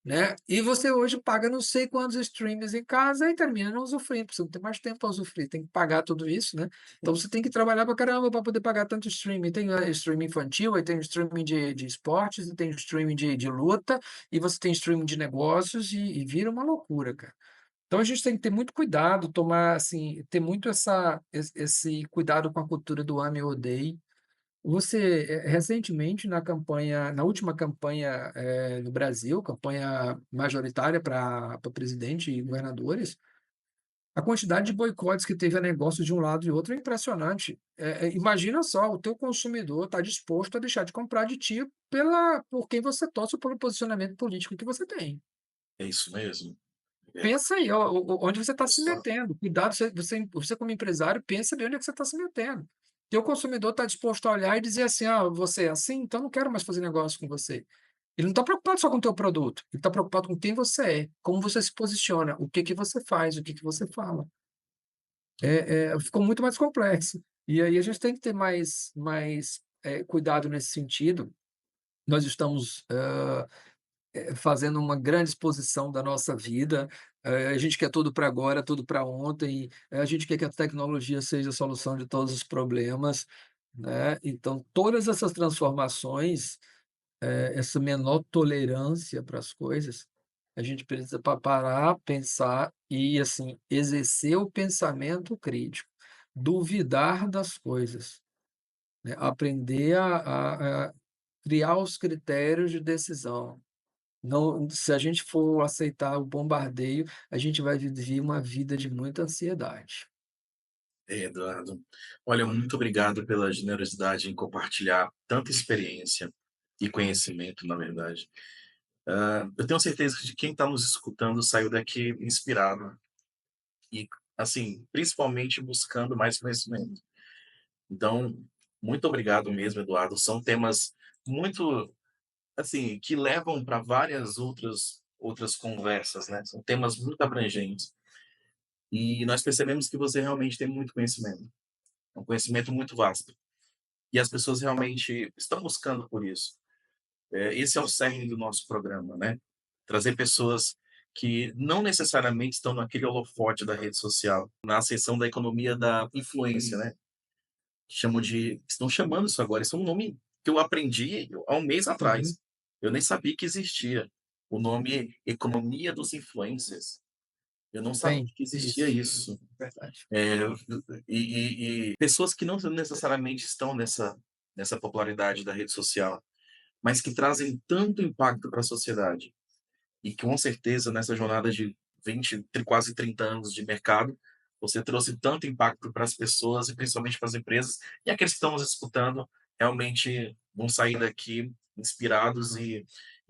né, e você hoje paga não sei quantos streams em casa e termina não usufruindo, porque você não tem mais tempo para usufruir, tem que pagar tudo isso, né. Então você tem que trabalhar pra caramba para poder pagar tanto streaming. Tem, streaming infantil, aí tem streaming de esportes, e tem streaming de luta, e você tem streaming de negócios e vira uma loucura, cara. Então a gente tem que ter muito cuidado, tomar assim, ter muito esse cuidado com a cultura do ame ou odeie. Você, recentemente na última campanha, no Brasil, campanha majoritária para presidente e governadores, a quantidade de boicotes que teve a negócios de um lado e outro é impressionante. Imagina só, o teu consumidor está disposto a deixar de comprar de ti por quem você torce ou pelo posicionamento político que você tem. É isso mesmo. É, Pensa aí, ó, onde você está se só metendo. Cuidado, você como empresário, pensa bem onde é que você está se metendo. Teu consumidor está disposto a olhar e dizer assim: "Ah, você é assim? Então não quero mais fazer negócio com você". Ele não está preocupado só com o teu produto, ele está preocupado com quem você é, como você se posiciona, o que que você faz, o que que você fala. Ficou muito mais complexo. E aí a gente tem que ter mais, cuidado nesse sentido. Nós estamos, fazendo uma grande exposição da nossa vida, a gente quer tudo para agora, tudo para ontem, a gente quer que a tecnologia seja a solução de todos os problemas, né. Então todas essas transformações, essa menor tolerância para as coisas, a gente precisa parar, pensar e, assim, exercer o pensamento crítico, duvidar das coisas, né, aprender a criar os critérios de decisão. Não, se a gente for aceitar o bombardeio, a gente vai viver uma vida de muita ansiedade. Eduardo. Olha, muito obrigado pela generosidade em compartilhar tanta experiência e conhecimento, na verdade. Eu tenho certeza de que quem está nos escutando saiu daqui inspirado e, assim, principalmente buscando mais conhecimento. Então, muito obrigado mesmo, Eduardo. São temas muito, assim, que levam para várias outras conversas, né? São temas muito abrangentes. E nós percebemos que você realmente tem muito conhecimento, é um conhecimento muito vasto. E as pessoas realmente estão buscando por isso. Esse é o cerne do nosso programa, né? Trazer pessoas que não necessariamente estão naquele holofote da rede social, na ascensão da economia da influência, né? Estão chamando isso agora. Isso é um nome que eu aprendi há um mês Uhum. atrás. Eu nem sabia que existia. O nome economia dos influencers. Eu não sabia Tem, que existia isso, isso. verdade. É, e pessoas que não necessariamente estão nessa popularidade da rede social, mas que trazem tanto impacto para a sociedade. E que, com certeza, nessa jornada de 20, quase 30 anos de mercado, você trouxe tanto impacto para as pessoas e principalmente para as empresas, e aqueles que estão nos escutando realmente vão sair daqui inspirados e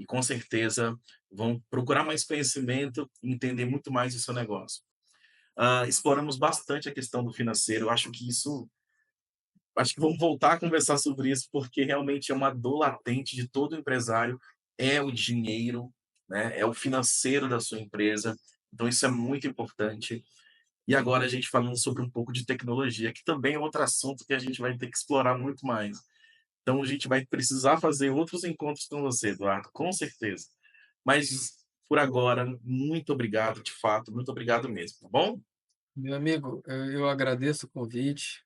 com certeza vão procurar mais conhecimento e entender muito mais do seu negócio. Exploramos bastante a questão do financeiro, eu acho que vamos voltar a conversar sobre isso, porque realmente é uma dor latente de todo empresário, é o dinheiro, né, é o financeiro da sua empresa, então isso é muito importante. E agora a gente falando sobre um pouco de tecnologia, que também é outro assunto que a gente vai ter que explorar muito mais. Então a gente vai precisar fazer outros encontros com você, Eduardo, com certeza. Mas por agora, muito obrigado, de fato, muito obrigado mesmo, tá bom? Meu amigo, eu agradeço o convite.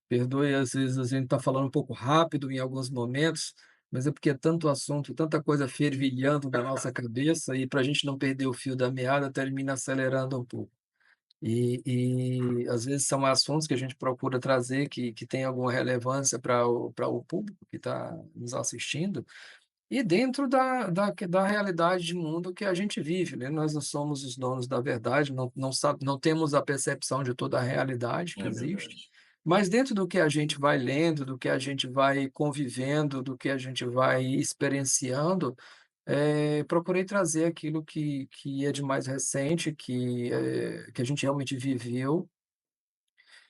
Perdoe, às vezes a gente está falando um pouco rápido em alguns momentos, mas é porque é tanto assunto, tanta coisa fervilhando na nossa cabeça e para a gente não perder o fio da meada, termina acelerando um pouco. E às vezes são assuntos que a gente procura trazer que tem alguma relevância para o público que está nos assistindo, e dentro da realidade de mundo que a gente vive, né, nós não somos os donos da verdade, não temos a percepção de toda a realidade que É existe, verdade. mas dentro do que a gente vai lendo, do que a gente vai convivendo, do que a gente vai experienciando, procurei trazer aquilo que é de mais recente, que a gente realmente viveu,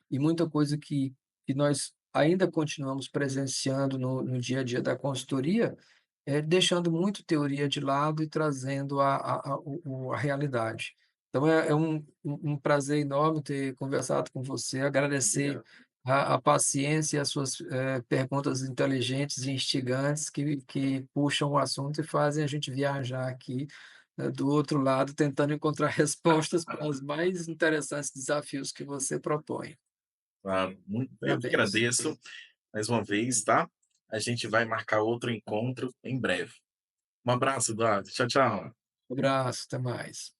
e muita coisa que nós ainda continuamos presenciando no dia a dia da consultoria, deixando muito teoria de lado e trazendo a realidade. Então é um prazer enorme ter conversado com você, agradecer Obrigado. a paciência e as suas, perguntas inteligentes e instigantes que puxam o assunto e fazem a gente viajar aqui, do outro lado, tentando encontrar respostas para os mais interessantes desafios que você propõe. Muito, eu que Parabéns. agradeço mais uma vez, tá? A gente vai marcar outro encontro em breve. Um abraço, Eduardo. Tchau, tchau. Um abraço, até mais.